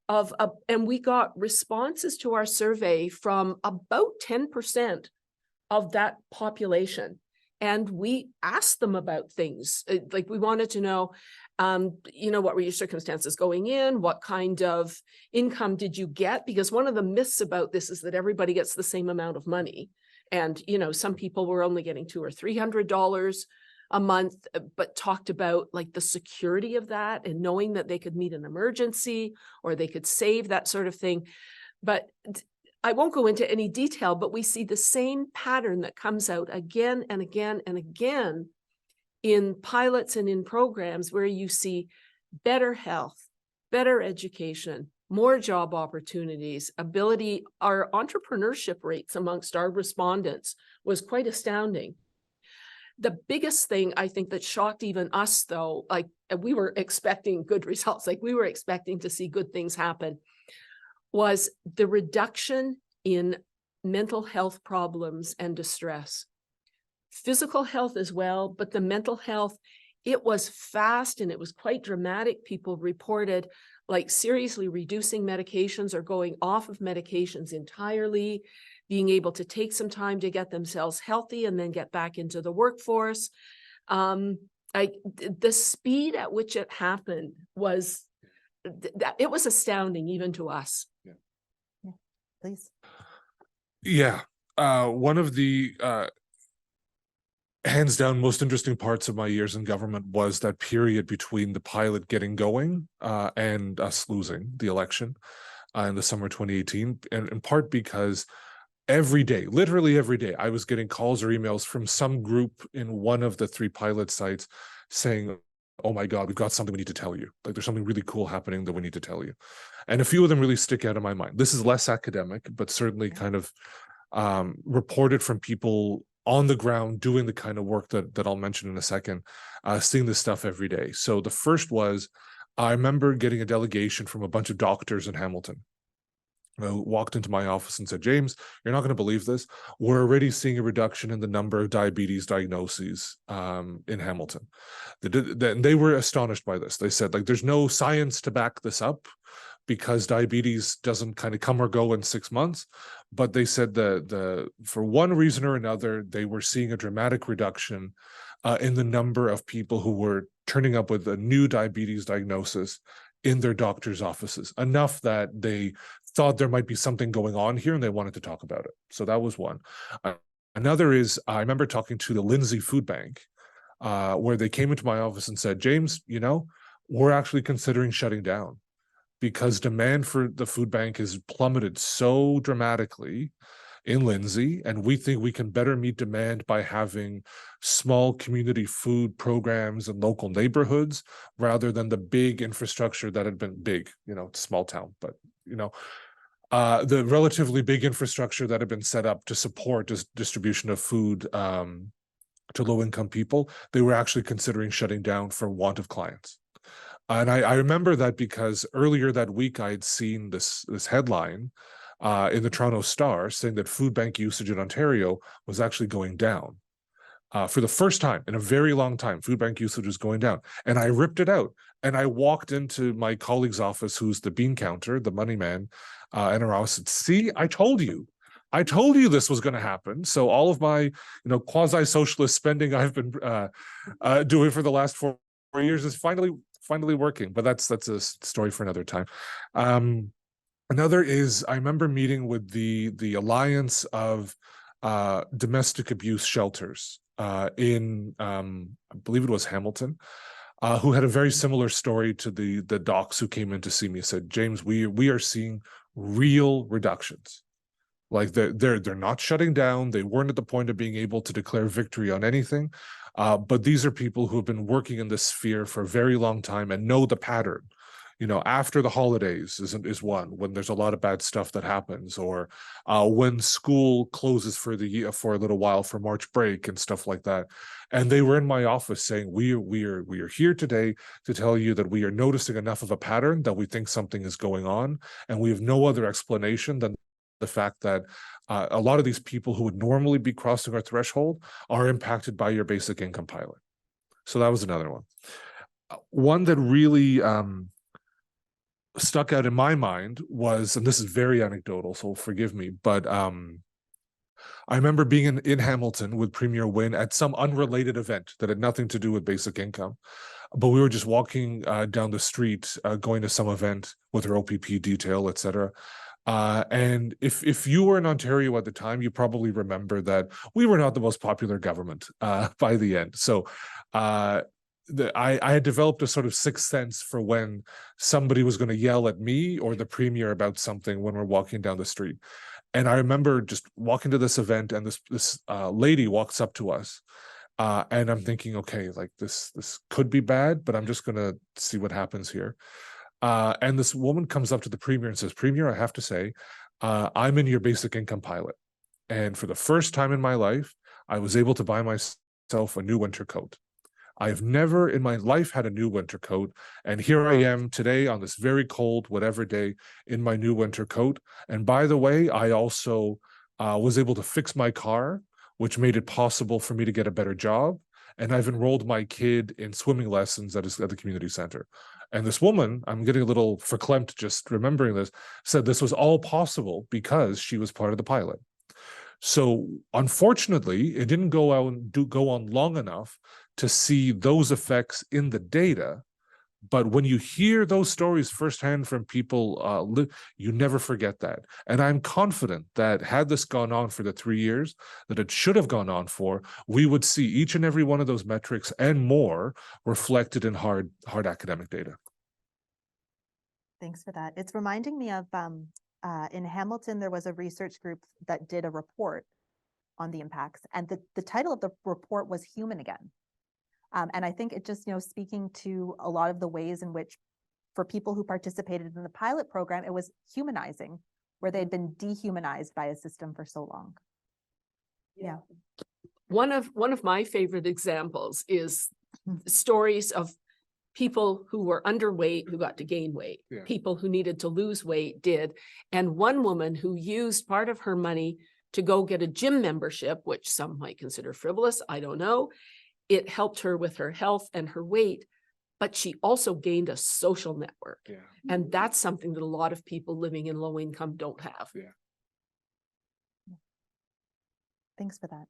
and we got responses to our survey from about 10% of that population. And we asked them about things we wanted to know, what were your circumstances going in? What kind of income did you get? Because one of the myths about this is that everybody gets the same amount of money. And, some people were only getting $200 or $300 a month, but talked about the security of that and knowing that they could meet an emergency or they could save, that sort of thing. But I won't go into any detail, but we see the same pattern that comes out again and again and again in pilots and in programs, where you see better health, better education, more job opportunities, our entrepreneurship rates amongst our respondents was quite astounding. The biggest thing I think that shocked even us, though, we were expecting good results, we were expecting to see good things happen, was the reduction in mental health problems and distress. Physical health as well, but the mental health, it was fast and it was quite dramatic. People reported seriously reducing medications or going off of medications entirely, being able to take some time to get themselves healthy and then get back into the workforce. The speed at which it happened was, it was astounding even to us. Yeah, please. Yeah. One of the hands down most interesting parts of my years in government was that period between the pilot getting going and us losing the election in the summer 2018, and in part because every day, literally every day, I was getting calls or emails from some group in one of the 3 pilot sites saying, oh my God, we've got something we need to tell you. There's something really cool happening that we need to tell you. And a few of them really stick out in my mind. This is less academic, but certainly kind of reported from people on the ground doing the kind of work that I'll mention in a second, seeing this stuff every day. So the first was, I remember getting a delegation from a bunch of doctors in Hamilton who walked into my office and said, James, you're not going to believe this. We're already seeing a reduction in the number of diabetes diagnoses in Hamilton. They were astonished by this. They said, there's no science to back this up, because diabetes doesn't kind of come or go in 6 months. But they said that for one reason or another, they were seeing a dramatic reduction in the number of people who were turning up with a new diabetes diagnosis in their doctor's offices, enough that they thought there might be something going on here and they wanted to talk about it. So that was one. Another is, I remember talking to the Lindsay Food Bank, where they came into my office and said, James, we're actually considering shutting down, because demand for the food bank has plummeted so dramatically in Lindsay, and we think we can better meet demand by having small community food programs in local neighborhoods rather than the big infrastructure that had been big, it's a small town, but the relatively big infrastructure that had been set up to support distribution of food to low-income people. They were actually considering shutting down for want of clients. And I remember that because earlier that week I had seen this headline in the Toronto Star saying that food bank usage in Ontario was actually going down. For the first time in a very long time, food bank usage was going down. And I ripped it out And I walked into my colleague's office, who's the bean counter, the money man, and I said, see, I told you this was going to happen. So all of my, quasi-socialist spending I've been doing for the last 4 years is finally working. But that's a story for another time. Another is, I remember meeting with the Alliance of Domestic Abuse Shelters in, I believe it was Hamilton, who had a very similar story to the docs who came in to see me. Said, James, we are seeing real reductions. Like they're not shutting down. They weren't at the point of being able to declare victory on anything. But these are people who have been working in this sphere for a very long time and know the pattern. After the holidays is one, when there's a lot of bad stuff that happens, or when school closes for a little while for March break and stuff like that. And they were in my office saying, we are here today to tell you that we are noticing enough of a pattern that we think something is going on, and we have no other explanation than the fact that a lot of these people who would normally be crossing our threshold are impacted by your basic income pilot. So that was another one. One that really stuck out in my mind was, and this is very anecdotal, so forgive me, but I remember being in Hamilton with Premier Wynne at some unrelated event that had nothing to do with basic income. But we were just walking down the street, going to some event with her OPP detail, etc. And if you were in Ontario at the time, you probably remember that we were not the most popular government by the end. So I had developed a sort of sixth sense for when somebody was going to yell at me or the premier about something when we're walking down the street. And I remember just walking to this event, and this lady walks up to us, and I'm thinking, okay, like this could be bad, but I'm just going to see what happens here. And this woman comes up to the premier and says, Premier, I have to say, I'm in your basic income pilot. And for the first time in my life, I was able to buy myself a new winter coat. I've never in my life had a new winter coat. And here I am today on this very cold, whatever day, in my new winter coat. And by the way, I also was able to fix my car, which made it possible for me to get a better job. And I've enrolled my kid in swimming lessons at the community center. And this woman, I'm getting a little verklempt just remembering this, said this was all possible because she was part of the pilot. So unfortunately, it didn't go on long enough to see those effects in the data. But when you hear those stories firsthand from people, you never forget that. And I'm confident that had this gone on for the 3 years that it should have gone on for, we would see each and every one of those metrics and more reflected in hard academic data. Thanks for that. It's reminding me of in Hamilton, there was a research group that did a report on the impacts, and the title of the report was Human Again. And I think it just, speaking to a lot of the ways in which, for people who participated in the pilot program, it was humanizing, where they'd been dehumanized by a system for so long. Yeah. One of my favorite examples is stories of people who were underweight who got to gain weight, people who needed to lose weight did. And one woman who used part of her money to go get a gym membership, which some might consider frivolous, I don't know. It helped her with her health and her weight, but she also gained a social network. Yeah. And that's something that a lot of people living in low income don't have. Yeah. Thanks for that.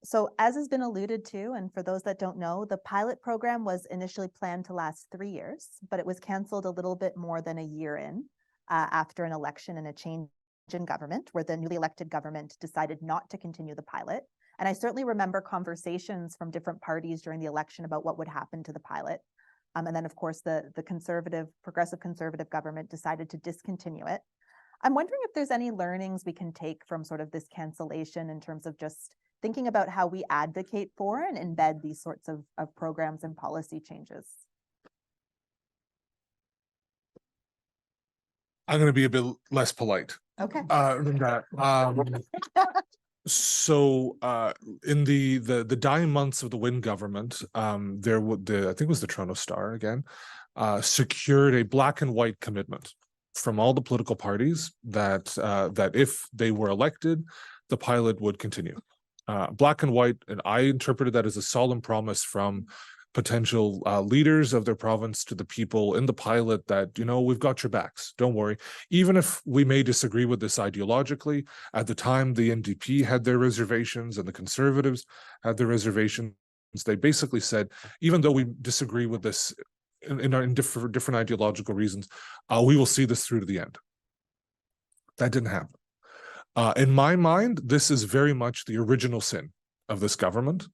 So as has been alluded to, and for those that don't know, the pilot program was initially planned to last 3 years, but it was canceled a little bit more than a year in after an election and a change in government, where the newly elected government decided not to continue the pilot. And I certainly remember conversations from different parties during the election about what would happen to the pilot. And then, of course, the progressive conservative government decided to discontinue it. I'm wondering if there's any learnings we can take from sort of this cancellation in terms of just thinking about how we advocate for and embed these sorts of programs and policy changes. I'm going to be a bit less polite. Okay. Than that. So in the dying months of the Wynne government, I think it was the Toronto Star again, secured a black and white commitment from all the political parties that if they were elected, the pilot would continue. Black and white, and I interpreted that as a solemn promise from potential leaders of their province to the people in the pilot that, you know, we've got your backs, don't worry. Even if we may disagree with this ideologically, at the time the NDP had their reservations and the Conservatives had their reservations, they basically said, even though we disagree with this in different ideological reasons, we will see this through to the end. That didn't happen. In my mind, this is very much the original sin of this government.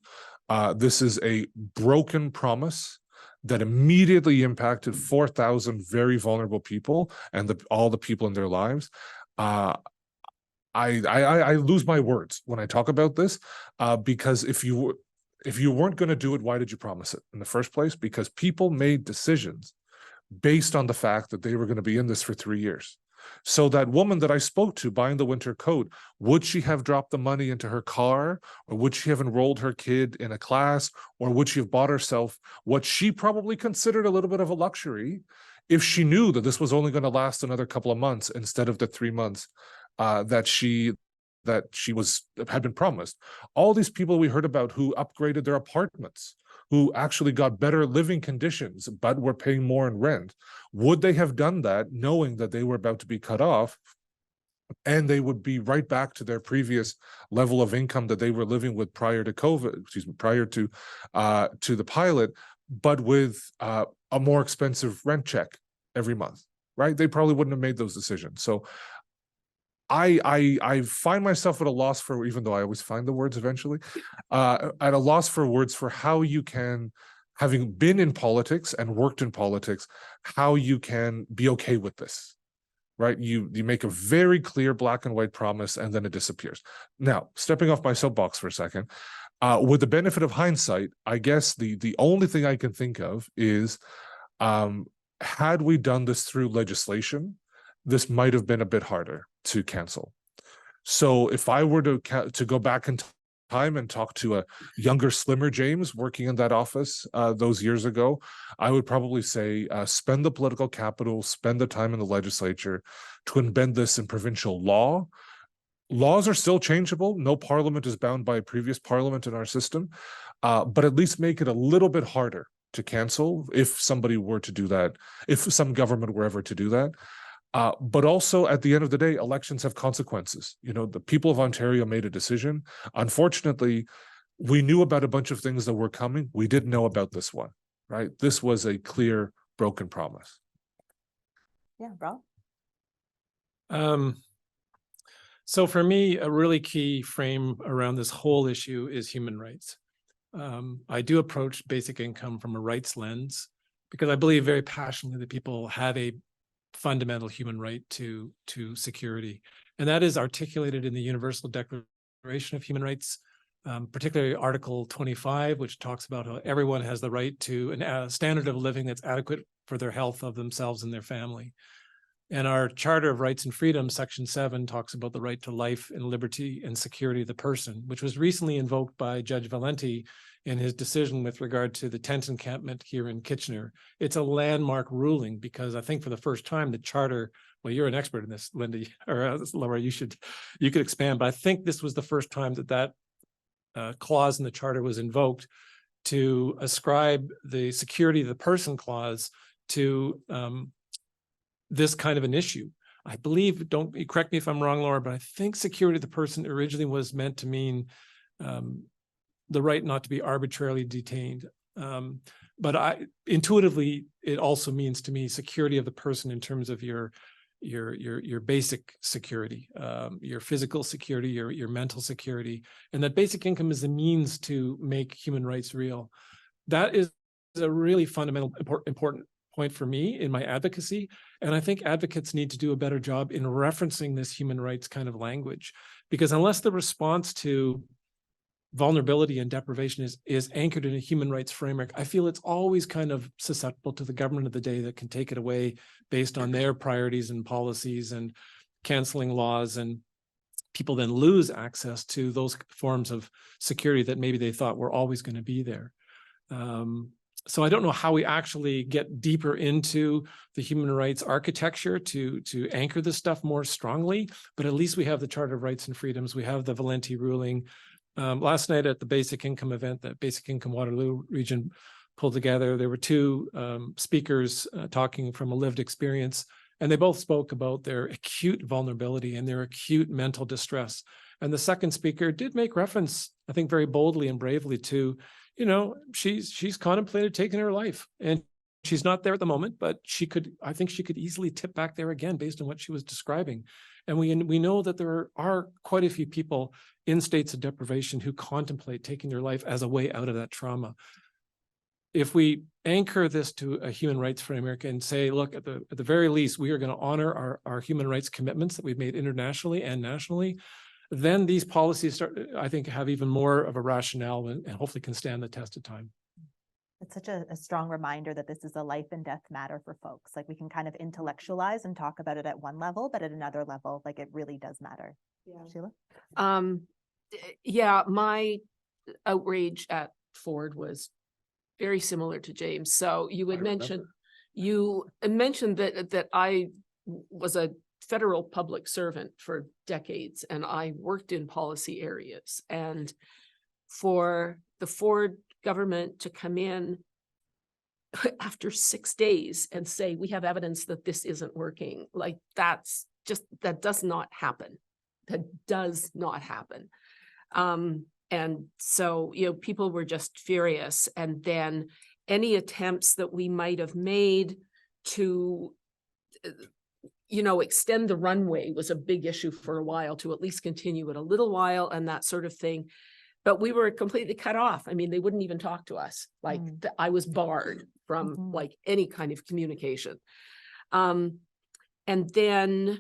This is a broken promise that immediately impacted 4,000 very vulnerable people and all the people in their lives. I lose my words when I talk about this, because if you weren't going to do it, why did you promise it in the first place? Because people made decisions based on the fact that they were going to be in this for 3 years. So that woman that I spoke to buying the winter coat, would she have dropped the money into her car, or would she have enrolled her kid in a class, or would she have bought herself what she probably considered a little bit of a luxury if she knew that this was only going to last another couple of months instead of the 3 months that she had been promised? All these people we heard about who upgraded their apartments, who actually got better living conditions, but were paying more in rent, would they have done that knowing that they were about to be cut off and they would be right back to their previous level of income that they were living with prior to COVID, prior to the pilot, but with a more expensive rent check every month, right? They probably wouldn't have made those decisions. So I find myself at a loss for, even though I always find the words eventually, at a loss for words for how you can, having been in politics and worked in politics, how you can be okay with this, right? You make a very clear black and white promise and then it disappears. Now, stepping off my soapbox for a second, with the benefit of hindsight, I guess the only thing I can think of is, had we done this through legislation, this might have been a bit harder to cancel. So if I were to go back in time and talk to a younger, slimmer James working in that office those years ago, I would probably say spend the political capital, spend the time in the legislature to embed this in provincial law. Laws are still changeable. No parliament is bound by a previous parliament in our system, but at least make it a little bit harder to cancel if somebody were to do that, if some government were ever to do that. But also, at the end of the day, elections have consequences. You know, the people of Ontario made a decision. Unfortunately, we knew about a bunch of things that were coming. We didn't know about this one, right? This was a clear, broken promise. Yeah, Rob? So for me, a really key frame around this whole issue is human rights. I do approach basic income from a rights lens because I believe very passionately that people have a fundamental human right to security. And that is articulated in the Universal Declaration of Human Rights, particularly Article 25, which talks about how everyone has the right to a standard of living that's adequate for their health of themselves and their family. And our Charter of Rights and Freedoms, Section 7, talks about the right to life and liberty and security of the person, which was recently invoked by Judge Valenti in his decision with regard to the tent encampment here in Kitchener. It's a landmark ruling because I think for the first time the Charter, well, you're an expert in this, Linda, or Laura, you could expand, but I think this was the first time that clause in the Charter was invoked to ascribe the security of the person clause to this kind of an issue. I believe, don't correct me if I'm wrong, Laura, but I think security of the person originally was meant to mean the right not to be arbitrarily detained. But intuitively, it also means to me security of the person in terms of your basic security, your physical security, your mental security, and that basic income is the means to make human rights real. That is a really fundamental, important point for me in my advocacy. And I think advocates need to do a better job in referencing this human rights kind of language, because unless the response to vulnerability and deprivation is anchored in a human rights framework, I feel it's always kind of susceptible to the government of the day that can take it away based on their priorities and policies and canceling laws, and people then lose access to those forms of security that maybe they thought were always going to be there. So I don't know how we actually get deeper into the human rights architecture to anchor this stuff more strongly, but at least we have the Charter of Rights and Freedoms. We have the Valenti ruling. Last night at the basic income event that Basic Income Waterloo Region pulled together. There were two speakers talking from a lived experience, and they both spoke about their acute vulnerability and their acute mental distress. And the second speaker did make reference, I think very boldly and bravely, to, you know, she's contemplated taking her life, and she's not there at the moment, but I think she could easily tip back there again based on what she was describing. And we know that there are quite a few people in states of deprivation who contemplate taking their life as a way out of that trauma. If we anchor this to a human rights framework and say, look, at the very least, we are going to honor our human rights commitments that we've made internationally and nationally, then these policies I think, have even more of a rationale and hopefully can stand the test of time. It's such a strong reminder that this is a life and death matter for folks. Like, we can kind of intellectualize and talk about it at one level, but at another level, like, it really does matter. Yeah. Sheila? Yeah, my outrage at Ford was very similar to James. So you had mentioned that I was a federal public servant for decades, and I worked in policy areas. And for the Ford government to come in after 6 days and say, we have evidence that this isn't working, like, that does not happen. That does not happen. And so, you know, people were just furious. And then any attempts that we might have made to, you know, extend the runway was a big issue for a while, to at least continue it a little while and that sort of thing. But we were completely cut off. I mean, they wouldn't even talk to us. Like, I was barred from like any kind of communication. And then,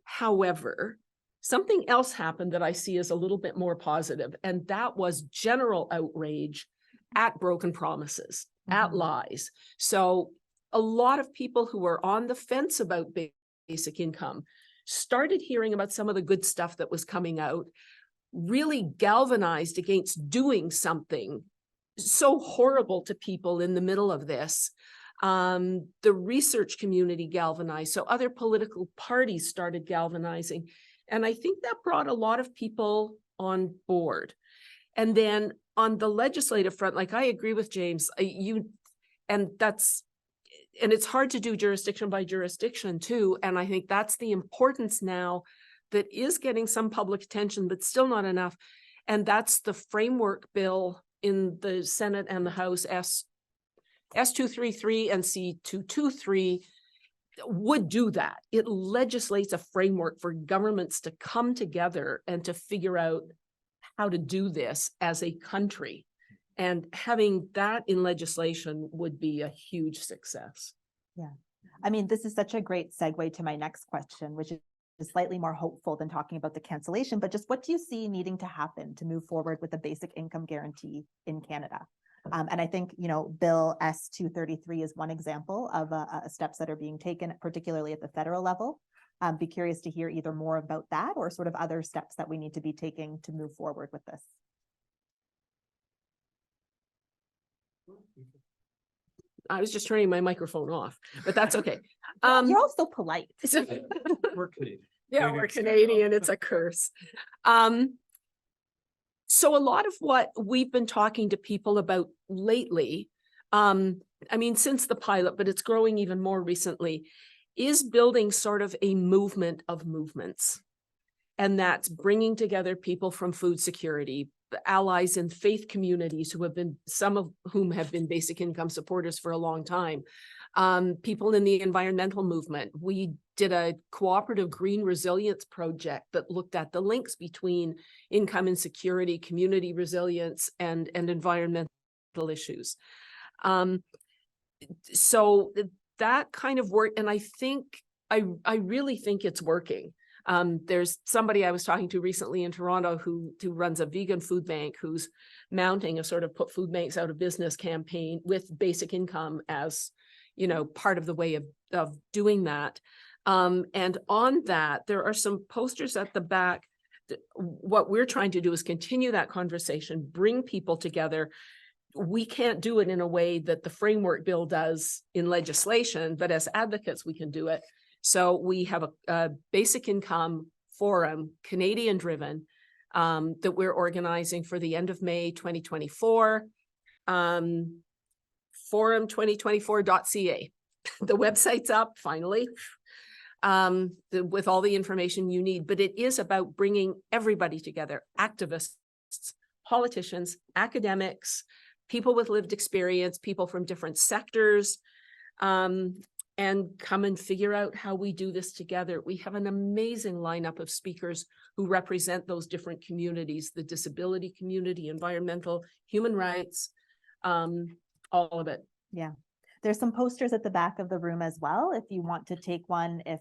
however, something else happened that I see as a little bit more positive, and that was general outrage at broken promises, at lies. So a lot of people who were on the fence about basic income started hearing about some of the good stuff that was coming out, really galvanized against doing something so horrible to people in the middle of this. The research community galvanized, so other political parties started galvanizing. And I think that brought a lot of people on board. And then on the legislative front, like, I agree with James, and it's hard to do jurisdiction by jurisdiction too. And I think that's the importance now that is getting some public attention, but still not enough. And that's the framework bill in the Senate and the House, S233 and C223, would do that. It legislates a framework for governments to come together and to figure out how to do this as a country. And having that in legislation would be a huge success. Yeah. I mean, this is such a great segue to my next question, which is slightly more hopeful than talking about the cancellation, but just what do you see needing to happen to move forward with the basic income guarantee in Canada? And I think, you know, Bill S233 is one example of steps that are being taken, particularly at the federal level. Be curious to hear either more about that or sort of other steps that we need to be taking to move forward with this. I was just turning my microphone off, but that's okay. You're all so polite. We're Canadian. Yeah, we're Canadian. It's a curse. So a lot of what we've been talking to people about lately, I mean, since the pilot, but it's growing even more recently, is building sort of a movement of movements. And that's bringing together people from food security, allies in faith communities who have been, some of whom have been basic income supporters for a long time, people in the environmental movement. We did a cooperative green resilience project that looked at the links between income insecurity, community resilience, and environmental issues. So that kind of work, and I think, I really think it's working. There's somebody I was talking to recently in Toronto who runs a vegan food bank, who's mounting a sort of put food banks out of business campaign with basic income as, you know, part of the way of doing that. And on that, there are some posters at the back. What we're trying to do is continue that conversation, bring people together. We can't do it in a way that the framework bill does in legislation, but as advocates, we can do it. So we have a basic income forum, Canadian driven, that we're organizing for the end of May 2024. Forum2024.ca. The website's up finally, with all the information you need, but it is about bringing everybody together, activists, politicians, academics, people with lived experience, people from different sectors, and come and figure out how we do this together. We have an amazing lineup of speakers who represent those different communities, the disability community, environmental, human rights, all of it. Yeah. There's some posters at the back of the room as well. If you want to take one, if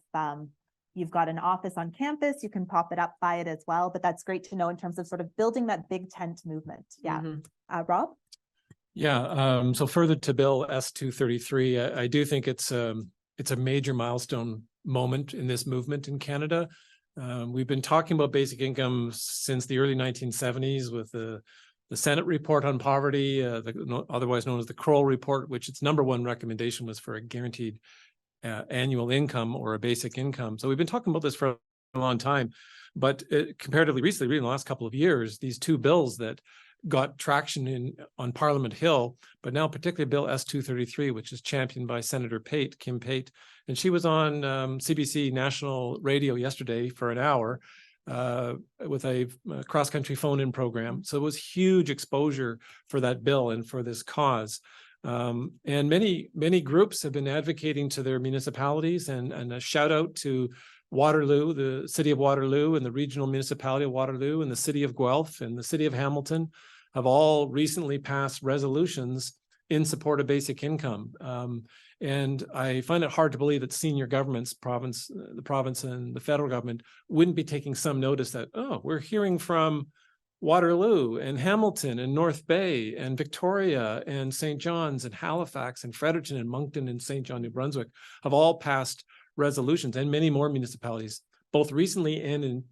you've got an office on campus, you can pop it up by it as well. But that's great to know in terms of sort of building that big tent movement. Yeah. Rob? Yeah. So further to Bill S233, I do think it's a major milestone moment in this movement in Canada. We've been talking about basic income since the early 1970s with the Senate report on poverty, otherwise known as the Kroll report, which its #1 recommendation was for a guaranteed annual income or a basic income. So we've been talking about this for a long time, but comparatively recently, in the last couple of years, these two bills that got traction on Parliament Hill, but now particularly Bill S233, which is championed by Senator Kim Pate, and she was on CBC National Radio yesterday for an hour with a cross-country phone-in program. So it was huge exposure for that bill and for this cause. And many groups have been advocating to their municipalities, and a shout out to Waterloo, the city of Waterloo, and the regional municipality of Waterloo, and the city of Guelph, and the city of Hamilton have all recently passed resolutions in support of basic income. And I find it hard to believe that senior governments, the province and the federal government, wouldn't be taking some notice that, oh, we're hearing from Waterloo and Hamilton and North Bay and Victoria and St. John's and Halifax and Fredericton and Moncton and St. John, New Brunswick have all passed resolutions, and many more municipalities, both recently and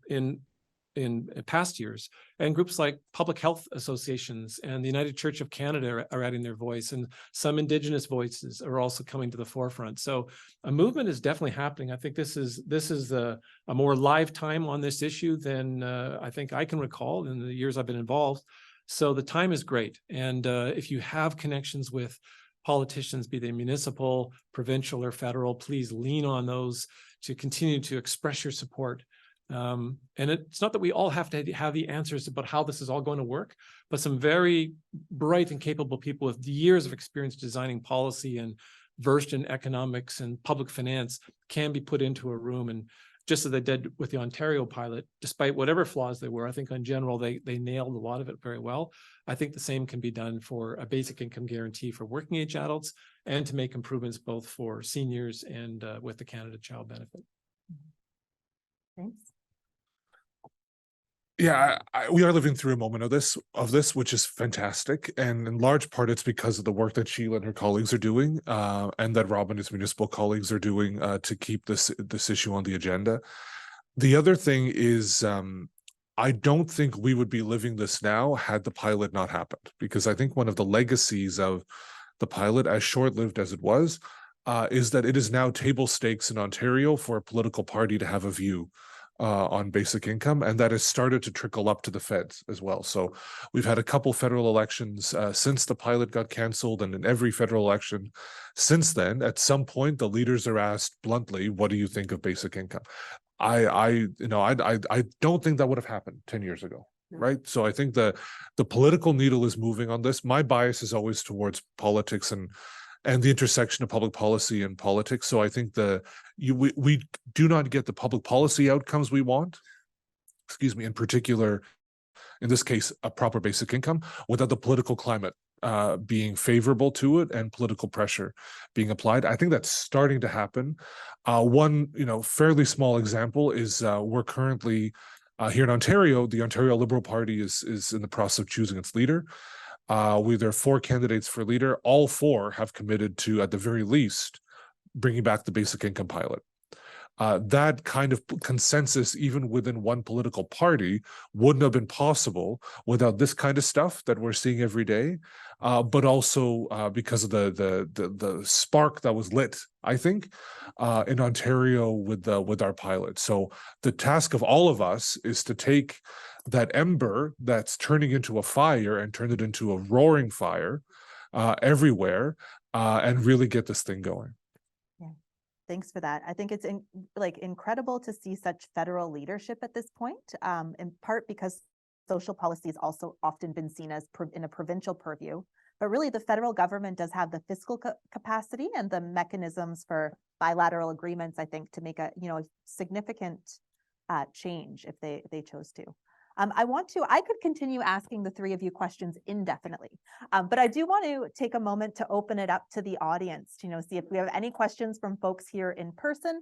in past years. And groups like public health associations and the United Church of Canada are adding their voice, and some Indigenous voices are also coming to the forefront. So a movement is definitely happening. I think this is a more live time on this issue than I think I can recall in the years I've been involved. So the time is great. And if you have connections with politicians, be they municipal, provincial, or federal, please lean on those to continue to express your support. And it's not that we all have to have the answers about how this is all going to work, but some very bright and capable people with years of experience designing policy and versed in economics and public finance can be put into a room. And just as they did with the Ontario pilot, despite whatever flaws they were, I think in general, they nailed a lot of it very well. I think the same can be done for a basic income guarantee for working age adults, and to make improvements both for seniors and with the Canada Child Benefit. Thanks. Yeah, we are living through a moment of this, which is fantastic, and in large part it's because of the work that Sheila and her colleagues are doing, and that Rob and his municipal colleagues are doing to keep this issue on the agenda. The other thing is, I don't think we would be living this now had the pilot not happened, because I think one of the legacies of the pilot, as short-lived as it was, is that it is now table stakes in Ontario for a political party to have a view on basic income, and that has started to trickle up to the feds as well. So we've had a couple federal elections since the pilot got canceled, and in every federal election since then, at some point, the leaders are asked bluntly, "What do you think of basic income?" I don't think that would have happened 10 years ago, right? So I think the political needle is moving on this. My bias is always towards politics and the intersection of public policy and politics. So I think we do not get the public policy outcomes we want, in particular, in this case, a proper basic income, without the political climate being favorable to it and political pressure being applied. I think that's starting to happen. One, fairly small example is we're currently here in Ontario, the Ontario Liberal Party is in the process of choosing its leader. There are 4 candidates for leader. All 4 have committed to, at the very least, bringing back the basic income pilot. That kind of consensus, even within one political party, wouldn't have been possible without this kind of stuff that we're seeing every day, but also because of the spark that was lit, I think, in Ontario with our pilot. So the task of all of us is to take that ember that's turning into a fire and turn it into a roaring fire everywhere and really get this thing going. Thanks for that. I think it's incredible to see such federal leadership at this point, in part because social policy has also often been seen as in a provincial purview, but really the federal government does have the fiscal capacity and the mechanisms for bilateral agreements, I think, to make a significant change if they chose to. I could continue asking the three of you questions indefinitely, but I do want to take a moment to open it up to the audience to see if we have any questions from folks here in person.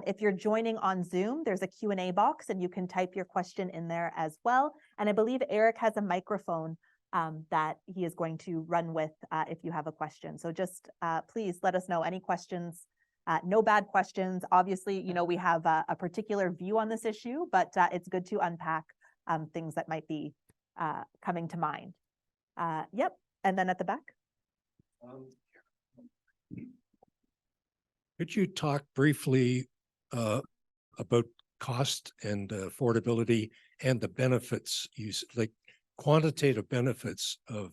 If you're joining on Zoom, there's a Q&A box and you can type your question in there as well. And I believe Eric has a microphone that he is going to run with if you have a question. So just please let us know any questions. No bad questions. Obviously, we have a particular view on this issue, but it's good to unpack things that might be coming to mind. Yep, and then at the back. Could you talk briefly about cost and affordability and the benefits, like quantitative benefits of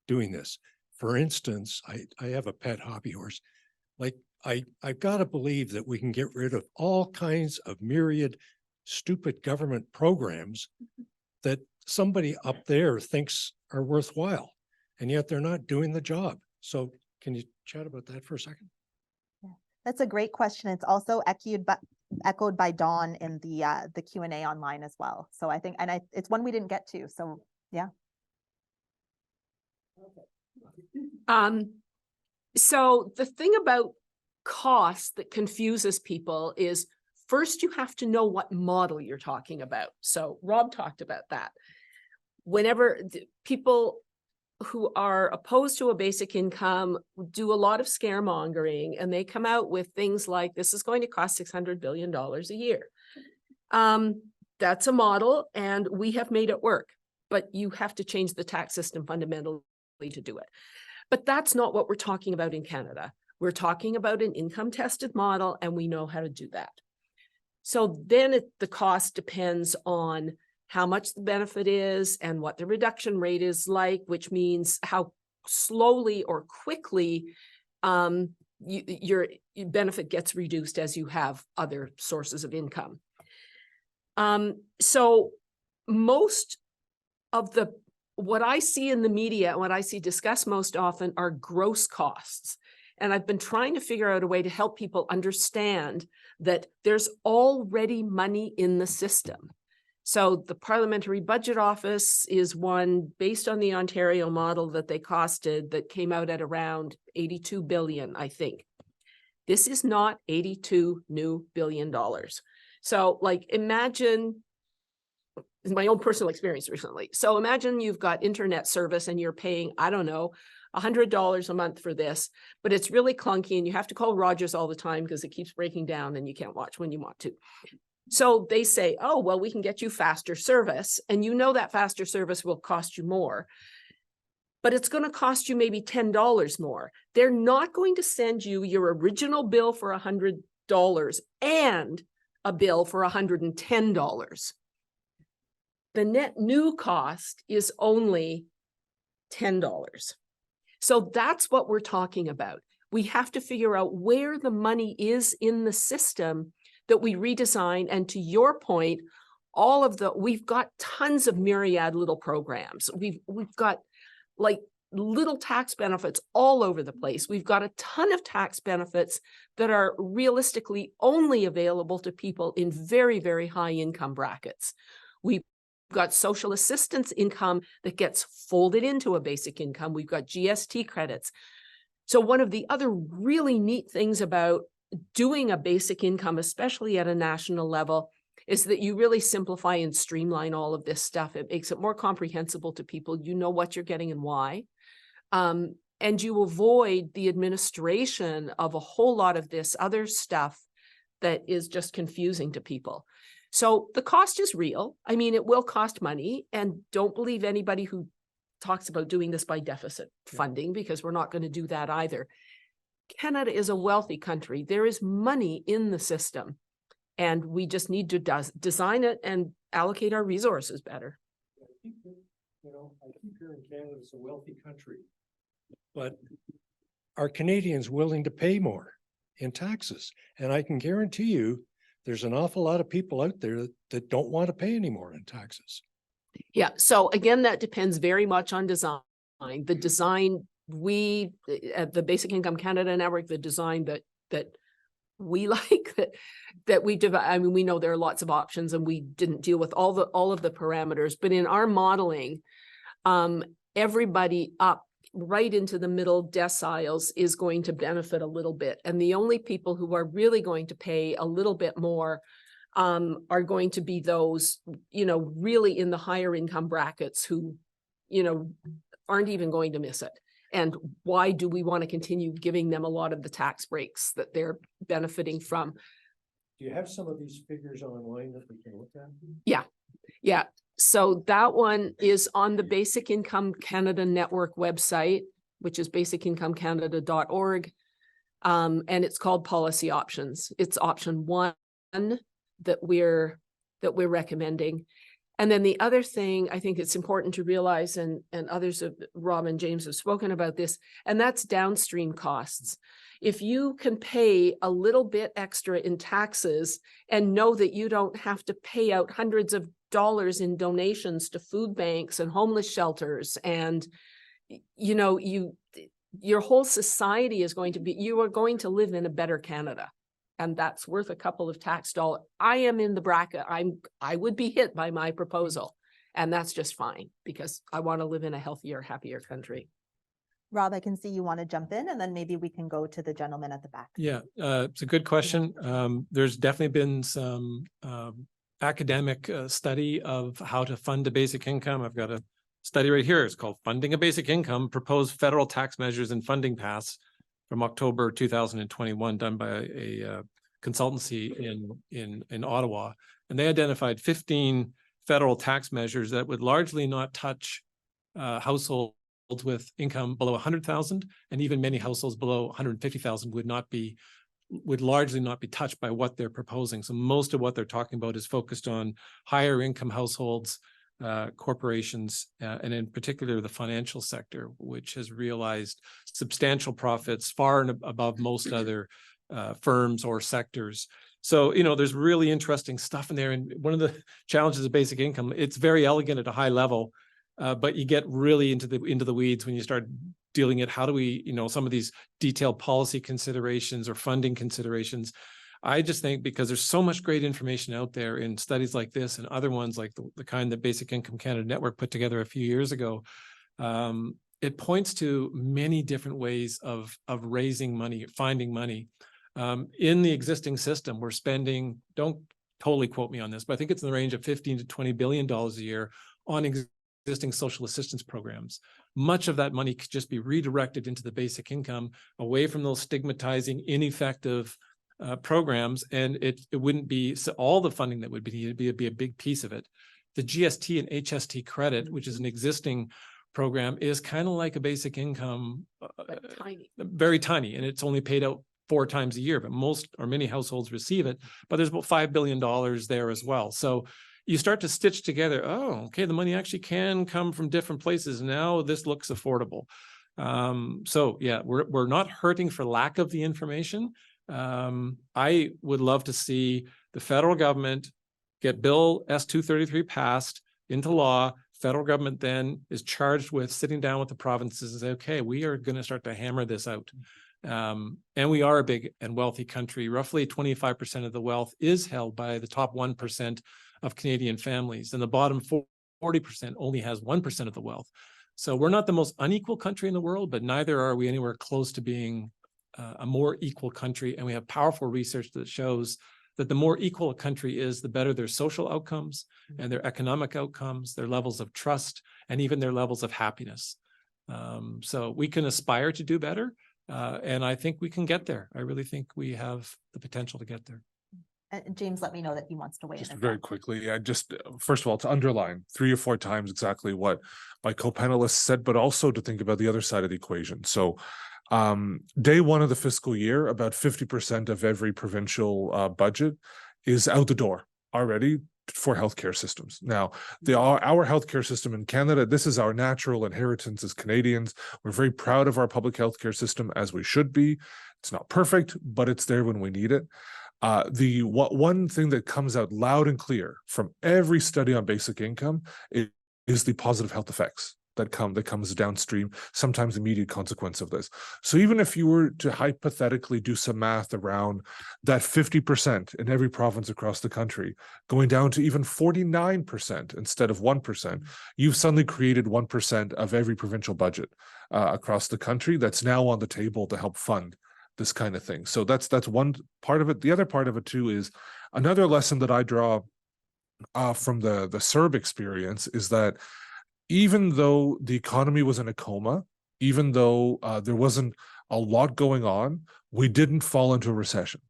doing this? For instance, I have a pet hobby horse. Like I've got to believe that we can get rid of all kinds of myriad stupid government programs that somebody up there thinks are worthwhile, and yet they're not doing the job. So can you chat about that for a second? Yeah, that's a great question. It's also echoed by Dawn in the Q&A online as well. So I think, it's one we didn't get to. So yeah. So the thing about cost that confuses people is, first, you have to know what model you're talking about. So Rob talked about that. Whenever people who are opposed to a basic income do a lot of scaremongering, and they come out with things like, this is going to cost $600 billion a year. That's a model, and we have made it work, but you have to change the tax system fundamentally to do it. But that's not what we're talking about in Canada. We're talking about an income-tested model, and we know how to do that. So then the cost depends on how much the benefit is and what the reduction rate is like, which means how slowly or quickly your benefit gets reduced as you have other sources of income. So most of what I see in the media and what I see discussed most often are gross costs. And I've been trying to figure out a way to help people understand that there's already money in the system. So the Parliamentary Budget Office is one based on the Ontario model that they costed that came out at around 82 billion, I think. This is not 82 new billion dollars. So like imagine, my own personal experience recently. So imagine you've got internet service and you're paying, I don't know, $100 a month for this, but it's really clunky and you have to call Rogers all the time because it keeps breaking down and you can't watch when you want to. So they say, oh, well, we can get you faster service. And you know that faster service will cost you more, but it's going to cost you maybe $10 more. They're not going to send you your original bill for $100 and a bill for $110. The net new cost is only $10. So that's what we're talking about. We have to figure out where the money is in the system that we redesign. And to your point, we've got tons of myriad little programs. We've got like little tax benefits all over the place. We've got a ton of tax benefits that are realistically only available to people in very, very high income brackets. We've got social assistance income that gets folded into a basic income. We've got GST credits. So one of the other really neat things about doing a basic income, especially at a national level, is that you really simplify and streamline all of this stuff. It makes it more comprehensible to people. You know what you're getting and why. And you avoid the administration of a whole lot of this other stuff that is just confusing to people. So the cost is real. I mean, it will cost money, and don't believe anybody who talks about doing this by deficit funding, because we're not going to do that either. Canada is a wealthy country. There is money in the system, and we just need to design it and allocate our resources better. I think that, I keep hearing Canada's a wealthy country, but are Canadians willing to pay more in taxes? And I can guarantee you, there's an awful lot of people out there that don't want to pay any more in taxes. Yeah, so again, that depends very much on design. The design, we at the Basic Income Canada Network, the design that we like, that we develop. I mean, we know there are lots of options, and we didn't deal with all of the parameters, but in our modeling, everybody up right into the middle deciles is going to benefit a little bit. And the only people who are really going to pay a little bit more are going to be those, really in the higher income brackets who, aren't even going to miss it. And why do we want to continue giving them a lot of the tax breaks that they're benefiting from? Do you have some of these figures online that we can look at? Yeah. So that one is on the Basic Income Canada Network website, which is basicincomecanada.org. And it's called Policy Options. It's option 1 that we're recommending. And then the other thing I think it's important to realize, and others of Rob and James have spoken about this, and that's downstream costs. If you can pay a little bit extra in taxes and know that you don't have to pay out hundreds of dollars in donations to food banks and homeless shelters, and your whole society is going to be, you are going to live in a better Canada. And that's worth a couple of tax dollars. I am in the bracket. I would be hit by my proposal, and that's just fine because I want to live in a healthier, happier country. Rob, I can see you want to jump in, and then maybe we can go to the gentleman at the back. Yeah, it's a good question. There's definitely been some academic study of how to fund a basic income. I've got a study right here. It's called Funding a Basic Income, Proposed Federal Tax Measures and Funding Paths from October 2021, done by a consultancy in Ottawa. And they identified 15 federal tax measures that would largely not touch households with income below 100,000, and even many households below 150,000 would largely not be touched by what they're proposing. So most of what they're talking about is focused on higher income households, corporations, and in particular the financial sector, which has realized substantial profits far and above most other firms or sectors. So, there's really interesting stuff in there. And one of the challenges of basic income, it's very elegant at a high level, but you get really into the weeds when you start dealing it. How do we, some of these detailed policy considerations or funding considerations? I just think because there's so much great information out there in studies like this and other ones like the kind that Basic Income Canada Network put together a few years ago, it points to many different ways of raising money, finding money. In the existing system, we're spending, don't totally quote me on this, but I think it's in the range of $15 to $20 billion a year on existing social assistance programs. Much of that money could just be redirected into the basic income, away from those stigmatizing, ineffective programs, and it wouldn't be all the funding that would be needed. It'd be a big piece of it. The GST and HST credit, which is an existing program, is kind of like a basic income, Tiny. very tiny, and it's only paid out 4 times a year, but most or many households receive it. But there's about $5 billion there as well. So you start to stitch together, oh, okay, the money actually can come from different places. Now this looks affordable. So yeah, we're not hurting for lack of the information. I would love to see the federal government get Bill S-233 passed into law. Federal government then is charged with sitting down with the provinces and say, okay, we are going to start to hammer this out. And we are a big and wealthy country. Roughly 25% of the wealth is held by the top 1% of Canadian families, and the bottom 40% only has 1% of the wealth. So we're not the most unequal country in the world, but neither are we anywhere close to being a more equal country. And we have powerful research that shows that the more equal a country is, the better their social outcomes and their economic outcomes, their levels of trust, and even their levels of happiness. So we can aspire to do better. And I think we can get there. I really think we have the potential to get there. James, let me know that he wants to weigh in. Just very quickly, I just, first of all, to underline 3 or 4 times exactly what my co-panelists said, but also to think about the other side of the equation. So day 1 of the fiscal year, about 50% of every provincial budget is out the door already. for healthcare systems. Now, our healthcare system in Canada, this is our natural inheritance as Canadians. We're very proud of our public healthcare system, as we should be. It's not perfect, but it's there when we need it. One thing that comes out loud and clear from every study on basic income is the positive health effects that comes downstream, sometimes immediate consequence of this. So even if you were to hypothetically do some math around that 50% in every province across the country, going down to even 49% instead of 1%, you've suddenly created 1% of every provincial budget across the country that's now on the table to help fund this kind of thing. So that's one part of it. The other part of it too is another lesson that I draw from the CERB experience is that even though the economy was in a coma, even though there wasn't a lot going on, we didn't fall into a recession.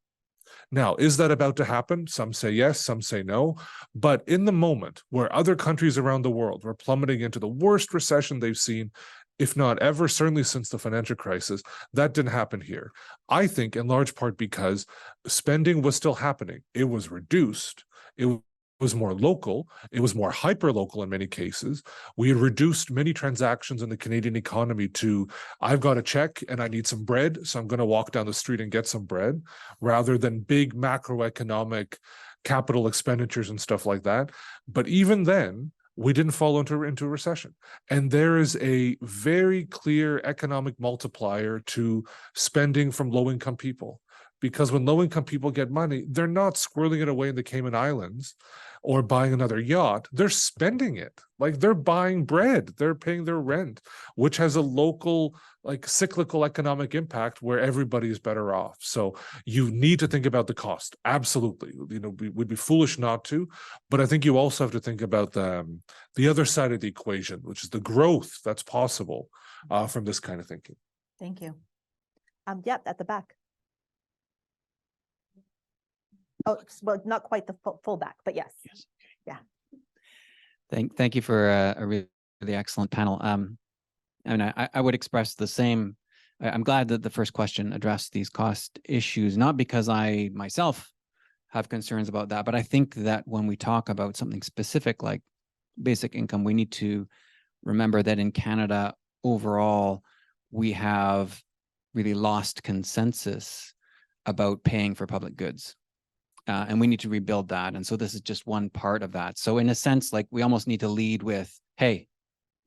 Now, is that about to happen? Some say yes, some say no. But in the moment where other countries around the world were plummeting into the worst recession they've seen, if not ever, certainly since the financial crisis, that didn't happen here. I think in large part because spending was still happening. It was reduced. It was more local. It was more hyper-local in many cases. We had reduced many transactions in the Canadian economy to, I've got a check and I need some bread, so I'm going to walk down the street and get some bread, rather than big macroeconomic capital expenditures and stuff like that. But even then, we didn't fall into a recession. And there is a very clear economic multiplier to spending from low-income people. Because when low-income people get money, they're not squirreling it away in the Cayman Islands or buying another yacht. They're spending it. Like, they're buying bread. They're paying their rent, which has a local, like, cyclical economic impact where everybody is better off. So you need to think about the cost. Absolutely. You know, we'd be foolish not to. But I think you also have to think about the other side of the equation, which is the growth that's possible from this kind of thinking. Thank you. Yep, at the back. Oh, well, not quite the full back, but yes. Yes. Yeah. Thank you for a really excellent panel. And I would express the same. I'm glad that the first question addressed these cost issues, not because I myself have concerns about that, but I think that when we talk about something specific like basic income, we need to remember that in Canada overall, we have really lost consensus about paying for public goods. And we need to rebuild that. And so this is just one part of that. So in a sense, like, we almost need to lead with, hey,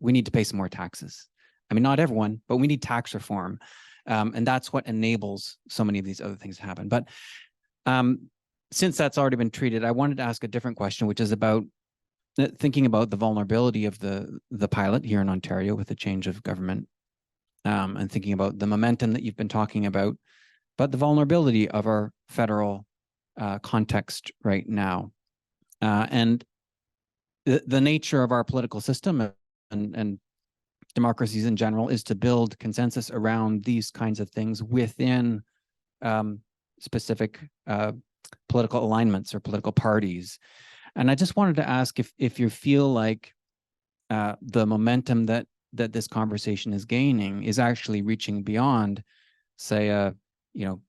we need to pay some more taxes. I mean, not everyone, but we need tax reform. And that's what enables so many of these other things to happen. But since that's already been treated, I wanted to ask a different question, which is about thinking about the vulnerability of the pilot here in Ontario with the change of government, and thinking about the momentum that you've been talking about, but the vulnerability of our federal context right now, and the nature of our political system and democracies in general is to build consensus around these kinds of things within specific political alignments or political parties. And I just wanted to ask if you feel like the momentum that this conversation is gaining is actually reaching beyond, say, an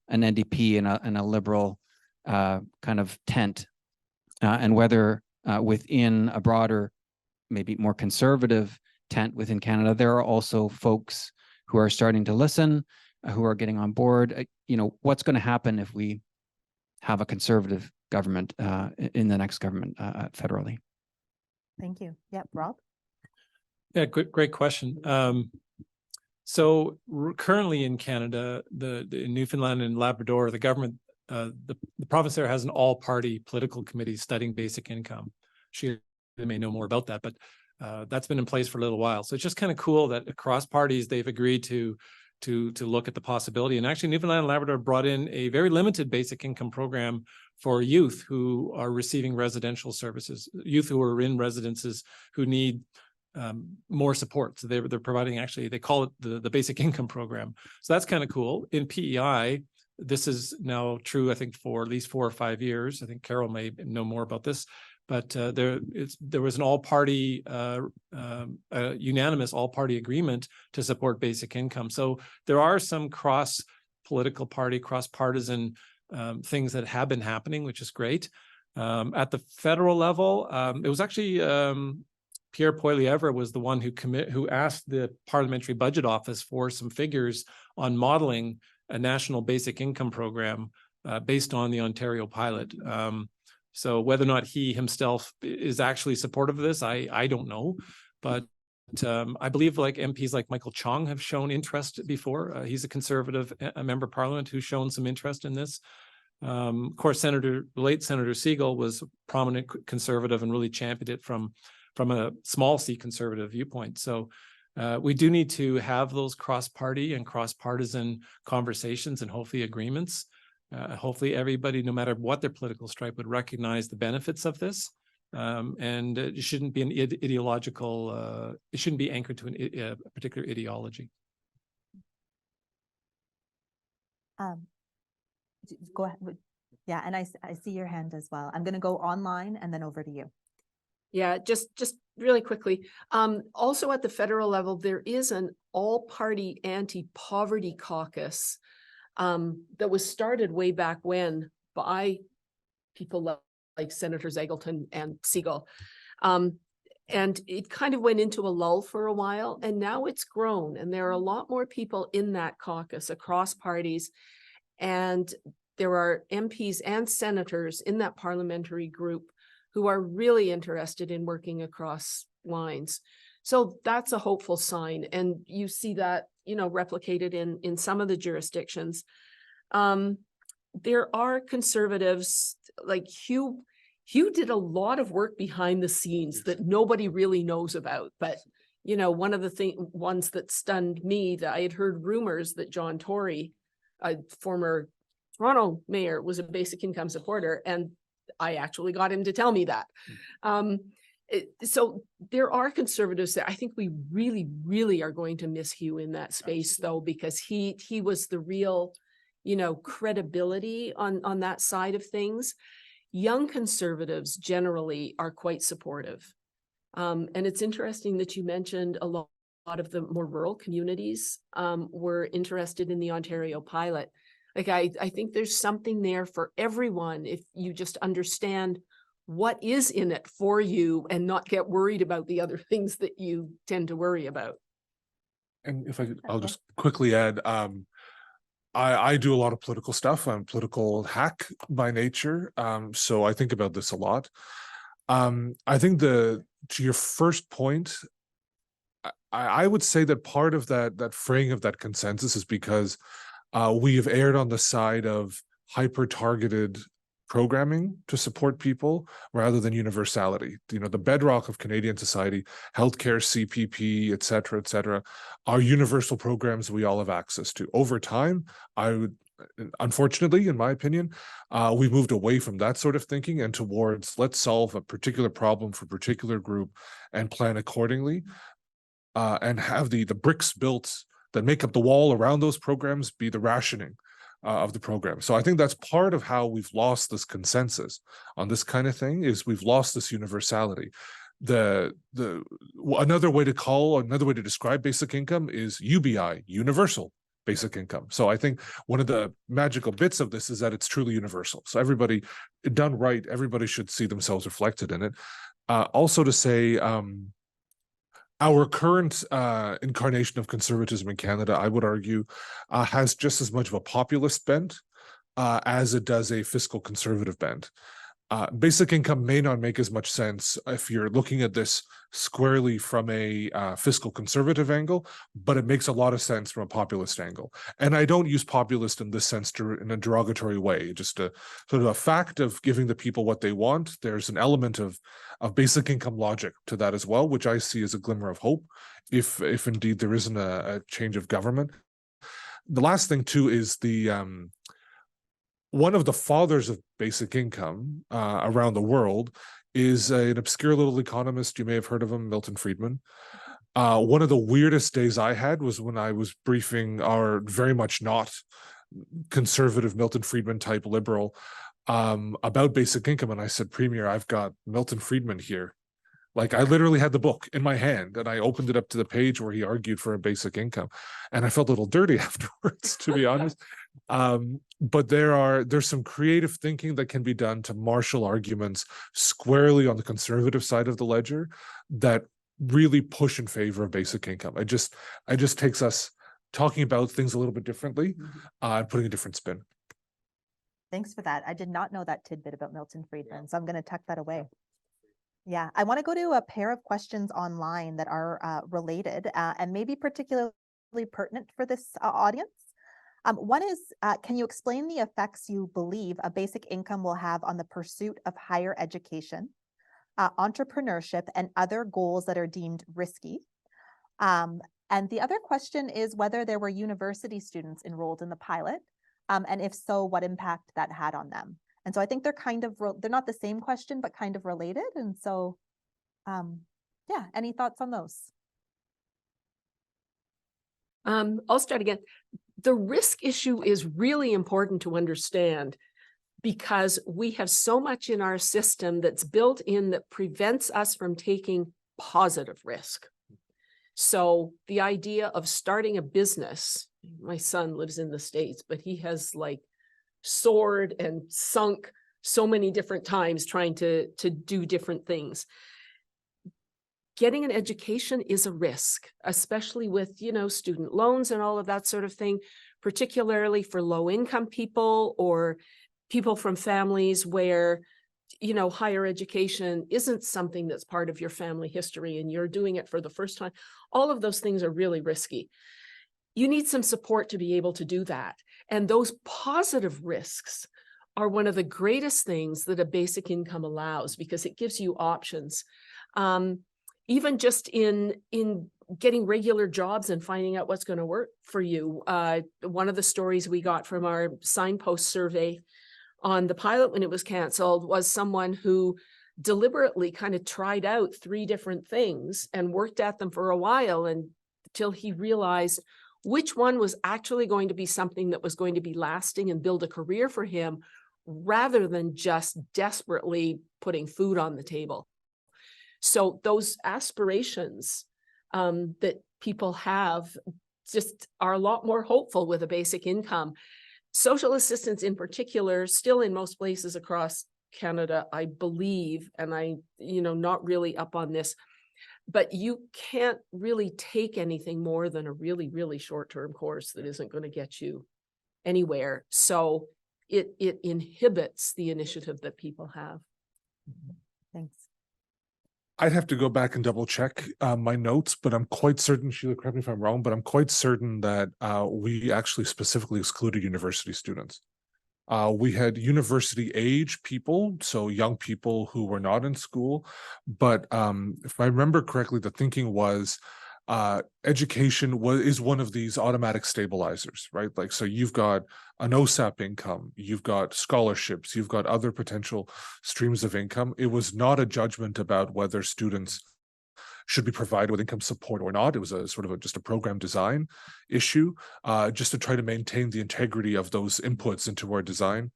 NDP and a liberal kind of tent, and whether within a broader, maybe more conservative tent within Canada, there are also folks who are starting to listen, who are getting on board. What's going to happen if we have a conservative government in the next government federally? Thank you. Yep, Rob? Yeah, great question. So currently in Canada, in Newfoundland and Labrador, the government, the province there has an all-party political committee studying basic income. She may know more about that, but that's been in place for a little while. So it's just kind of cool that across parties they've agreed to look at the possibility. And actually, Newfoundland and Labrador brought in a very limited basic income program for youth who are receiving residential services, youth who are in residences who need more support. So they're providing, actually, they call it the basic income program. So that's kind of cool. In PEI, this is now true, I think, for at least 4 or 5 years. I think Carol may know more about this, but there was an all-party, unanimous all-party agreement to support basic income. So there are some cross-political party, cross-partisan things that have been happening, which is great. At the federal level, it was actually Pierre Poilievre was the one who asked the Parliamentary Budget Office for some figures on modeling a national basic income program based on the Ontario pilot. So whether or not he himself is actually supportive of this, I don't know, but I believe like MPs like Michael Chong have shown interest before. He's a Conservative member of Parliament who's shown some interest in this. Of course, late Senator Siegel was prominent Conservative and really championed it from a small C Conservative viewpoint. So we do need to have those cross-party and cross-partisan conversations and hopefully agreements. Hopefully everybody, no matter what their political stripe, would recognize the benefits of this. And it shouldn't be an ideological, it shouldn't be anchored to a particular ideology. Go ahead. Yeah, and I see your hand as well. I'm going to go online and then over to you. Yeah, just really quickly. Also at the federal level, there is an all-party anti-poverty caucus that was started way back when by people like Senators Eggleton and Siegel. And it kind of went into a lull for a while, and now it's grown. And there are a lot more people in that caucus across parties. And there are MPs and senators in that parliamentary group who are really interested in working across lines. So that's a hopeful sign. And you see that, replicated in some of the jurisdictions. There are Conservatives like Hugh did a lot of work behind the scenes that nobody really knows about. But, one of the ones that stunned me, that I had heard rumors that John Tory, a former Toronto mayor, was a basic income supporter, and I actually got him to tell me that. So there are Conservatives there. I think we really, really are going to miss Hugh in that space, though, because he was the real, credibility on that side of things. Young Conservatives generally are quite supportive. And it's interesting that you mentioned a lot of the more rural communities were interested in the Ontario pilot. Like, I think there's something there for everyone if you just understand what is in it for you and not get worried about the other things that you tend to worry about. And if I'll just quickly add, I do a lot of political stuff. I'm a political hack by nature. So I think about this a lot. I think to your first point, I would say that part of that fraying of that consensus is because we have erred on the side of hyper-targeted programming to support people rather than universality. The bedrock of Canadian society, healthcare, CPP, et cetera, are universal programs we all have access to. Over time, unfortunately, in my opinion, we've moved away from that sort of thinking and towards let's solve a particular problem for a particular group and plan accordingly, and have the bricks built that make up the wall around those programs be the rationing of the program. So I think that's part of how we've lost this consensus on this kind of thing, is we've lost this universality. Another way to describe basic income is UBI, universal basic income. So I think one of the magical bits of this is that it's truly universal. So everybody, done right, everybody should see themselves reflected in it. Also to say, our current incarnation of conservatism in Canada, I would argue, has just as much of a populist bent as it does a fiscal conservative bent. Basic income may not make as much sense if you're looking at this squarely from a fiscal conservative angle, but it makes a lot of sense from a populist angle. And I don't use populist in this sense in a derogatory way, just a sort of a fact of giving the people what they want. There's an element of basic income logic to that as well, which I see as a glimmer of hope if indeed there isn't a change of government. The last thing too is one of the fathers of basic income around the world is an obscure little economist. You may have heard of him, Milton Friedman. One of the weirdest days I had was when I was briefing our very much not conservative Milton Friedman type liberal about basic income. And I said, Premier, I've got Milton Friedman here. Like, I literally had the book in my hand and I opened it up to the page where he argued for a basic income. And I felt a little dirty afterwards, to be honest, But there's some creative thinking that can be done to marshal arguments squarely on the conservative side of the ledger that really push in favor of basic income. It just takes us talking about things a little bit differently, and putting a different spin. Thanks for that. I did not know that tidbit about Milton Friedman, so I'm going to tuck that away. Yeah, I want to go to a pair of questions online that are related and maybe particularly pertinent for this audience. One is, can you explain the effects you believe a basic income will have on the pursuit of higher education, entrepreneurship, and other goals that are deemed risky? And the other question is whether there were university students enrolled in the pilot, and if so, what impact that had on them. And so I think they're kind of, they're not the same question, but kind of related. And so, yeah, any thoughts on those? I'll start again. The risk issue is really important to understand because we have so much in our system that's built in that prevents us from taking positive risk. So the idea of starting a business, my son lives in the States, but he has like soared and sunk so many different times trying to do different things. Getting an education is a risk, especially with, student loans and all of that sort of thing, particularly for low income people or people from families where, higher education isn't something that's part of your family history and you're doing it for the first time. All of those things are really risky. You need some support to be able to do that. And those positive risks are one of the greatest things that a basic income allows because it gives you options. Even just in getting regular jobs and finding out what's going to work for you. One of the stories we got from our signpost survey on the pilot when it was canceled was someone who deliberately kind of tried out 3 different things and worked at them for a while until he realized which one was actually going to be something that was going to be lasting and build a career for him rather than just desperately putting food on the table. So those aspirations that people have just are a lot more hopeful with a basic income. Social assistance in particular, still in most places across Canada, I believe, and not really up on this, but you can't really take anything more than a really, really short-term course that isn't going to get you anywhere. So it inhibits the initiative that people have. Thanks. I'd have to go back and double check my notes, but I'm quite certain, Sheila, correct me if I'm wrong, but I'm quite certain that we actually specifically excluded university students. We had university age people, so young people who were not in school. But if I remember correctly, the thinking was education is one of these automatic stabilizers, right? Like, so you've got an OSAP income, you've got scholarships, you've got other potential streams of income. It was not a judgment about whether students should be provided with income support or not. It was a sort of just a program design issue, just to try to maintain the integrity of those inputs into our design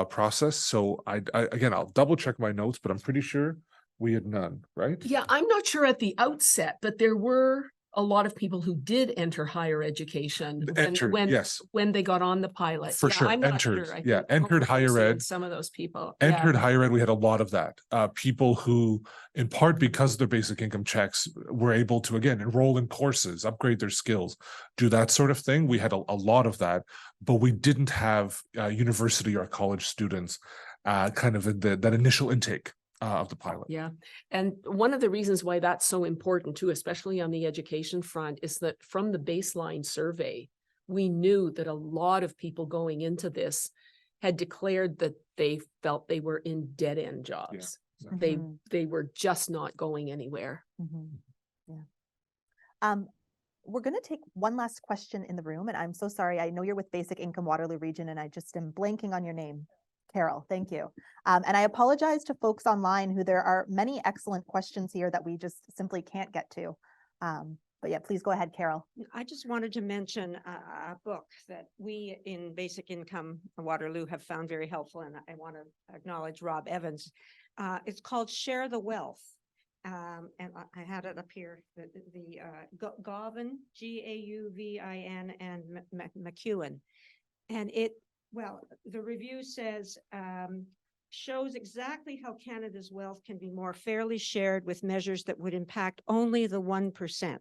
process. So again, I'll double check my notes, but I'm pretty sure we had none, right? Yeah, I'm not sure at the outset, but there were a lot of people who did enter higher education when they got on the pilot. For sure. I'm not entered, sure. Entered higher ed. Some of those people. Entered higher ed, we had a lot of that. People who, in part because of their basic income checks, were able to, again, enroll in courses, upgrade their skills, do that sort of thing. We had a lot of that, but we didn't have university or college students kind of in that initial intake of the pilot. Yeah. And one of the reasons why that's so important too, especially on the education front, is that from the baseline survey, we knew that a lot of people going into this had declared that they felt they were in dead-end jobs. Yeah, exactly. They were just not going anywhere. Yeah. We're going to take one last question in the room, and I'm so sorry. I know you're with Basic Income Waterloo Region, and I just am blanking on your name. Carol, thank you. And I apologize to folks online who there are many excellent questions here that we just simply can't get to. But yeah, please go ahead, Carol. I just wanted to mention a book that we in Basic Income Waterloo have found very helpful, and I want to acknowledge Rob Evans. It's called Share the Wealth. And I had it up here, the Gauvin, Gauvin, and McEwen. And the review says, shows exactly how Canada's wealth can be more fairly shared with measures that would impact only the 1%.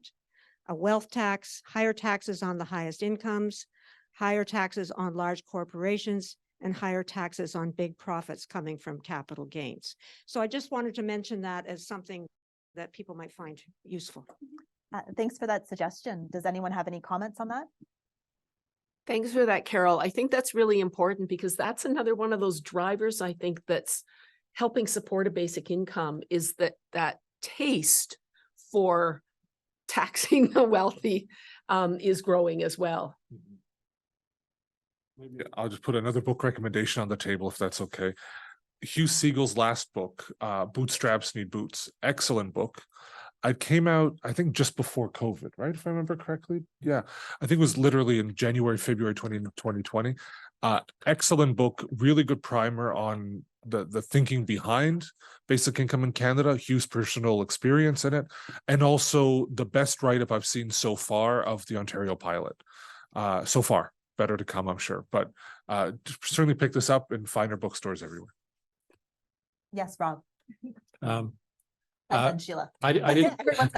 A wealth tax, higher taxes on the highest incomes, higher taxes on large corporations, and higher taxes on big profits coming from capital gains. So I just wanted to mention that as something that people might find useful. Thanks for that suggestion. Does anyone have any comments on that? Thanks for that, Carol. I think that's really important because that's another one of those drivers I think that's helping support a basic income is that taste for taxing the wealthy is growing as well. Maybe I'll just put another book recommendation on the table if that's okay. Hugh Siegel's last book, Bootstraps Need Boots. Excellent book. It came out, I think, just before COVID, right? If I remember correctly. Yeah, I think it was literally in January, February 2020. Excellent book, really good primer on the thinking behind basic income in Canada, Hugh's personal experience in it, and also the best write-up I've seen so far of the Ontario pilot. So far, better to come, I'm sure. But certainly pick this up in finer bookstores everywhere. Yes, Rob. Um, And then Sheila. I didn't. Everyone's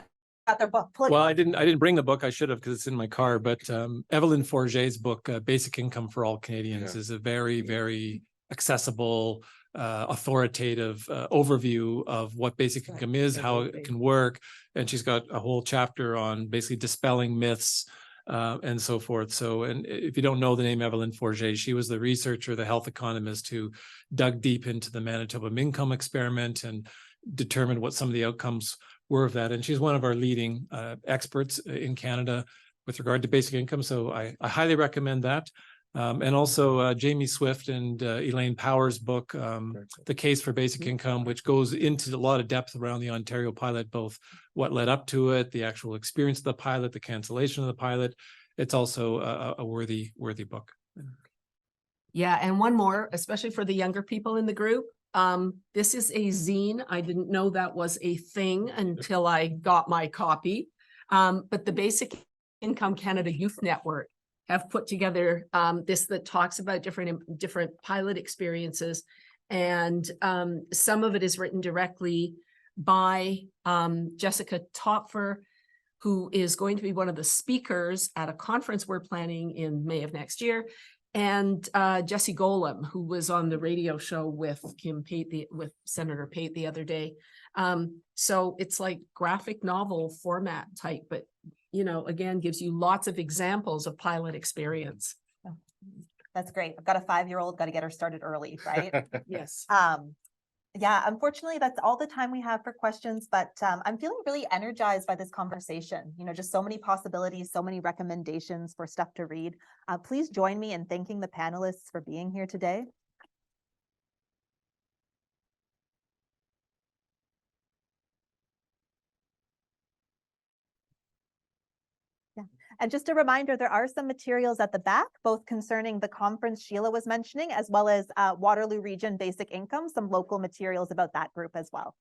got their book. Plug it. Well, I didn't bring the book. I should have because it's in my car. But Evelyn Forget's book, Basic Income for All Canadians, is a very, very accessible, authoritative overview of what basic income is, how it can work. And she's got a whole chapter on basically dispelling myths and so forth. So, and if you don't know the name Evelyn Forget, she was the researcher, the health economist who dug deep into the Manitoba income experiment and determined what some of the outcomes were of that. And she's one of our leading experts in Canada with regard to basic income. So I highly recommend that. And also Jamie Swift and Elaine Power's book, The Case for Basic Income, which goes into a lot of depth around the Ontario pilot, both what led up to it, the actual experience of the pilot, the cancellation of the pilot. It's also a worthy book. Yeah, and one more, especially for the younger people in the group. This is a zine. I didn't know that was a thing until I got my copy. But the Basic Income Canada Youth Network have put together this that talks about different pilot experiences. And some of it is written directly by Jessica Topfer, who is going to be one of the speakers at a conference we're planning in May of next year. And Jesse Golem, who was on the radio show with with Senator Pate the other day. So it's like graphic novel format type, but again, gives you lots of examples of pilot experience. Oh, that's great. I've got a 5-year-old, got to get her started early, right? Yes. Yeah, unfortunately, that's all the time we have for questions, but I'm feeling really energized by this conversation. Just so many possibilities, so many recommendations for stuff to read. Please join me in thanking the panelists for being here today. And just a reminder, there are some materials at the back, both concerning the conference Sheila was mentioning, as well as Waterloo Region Basic Income, some local materials about that group as well.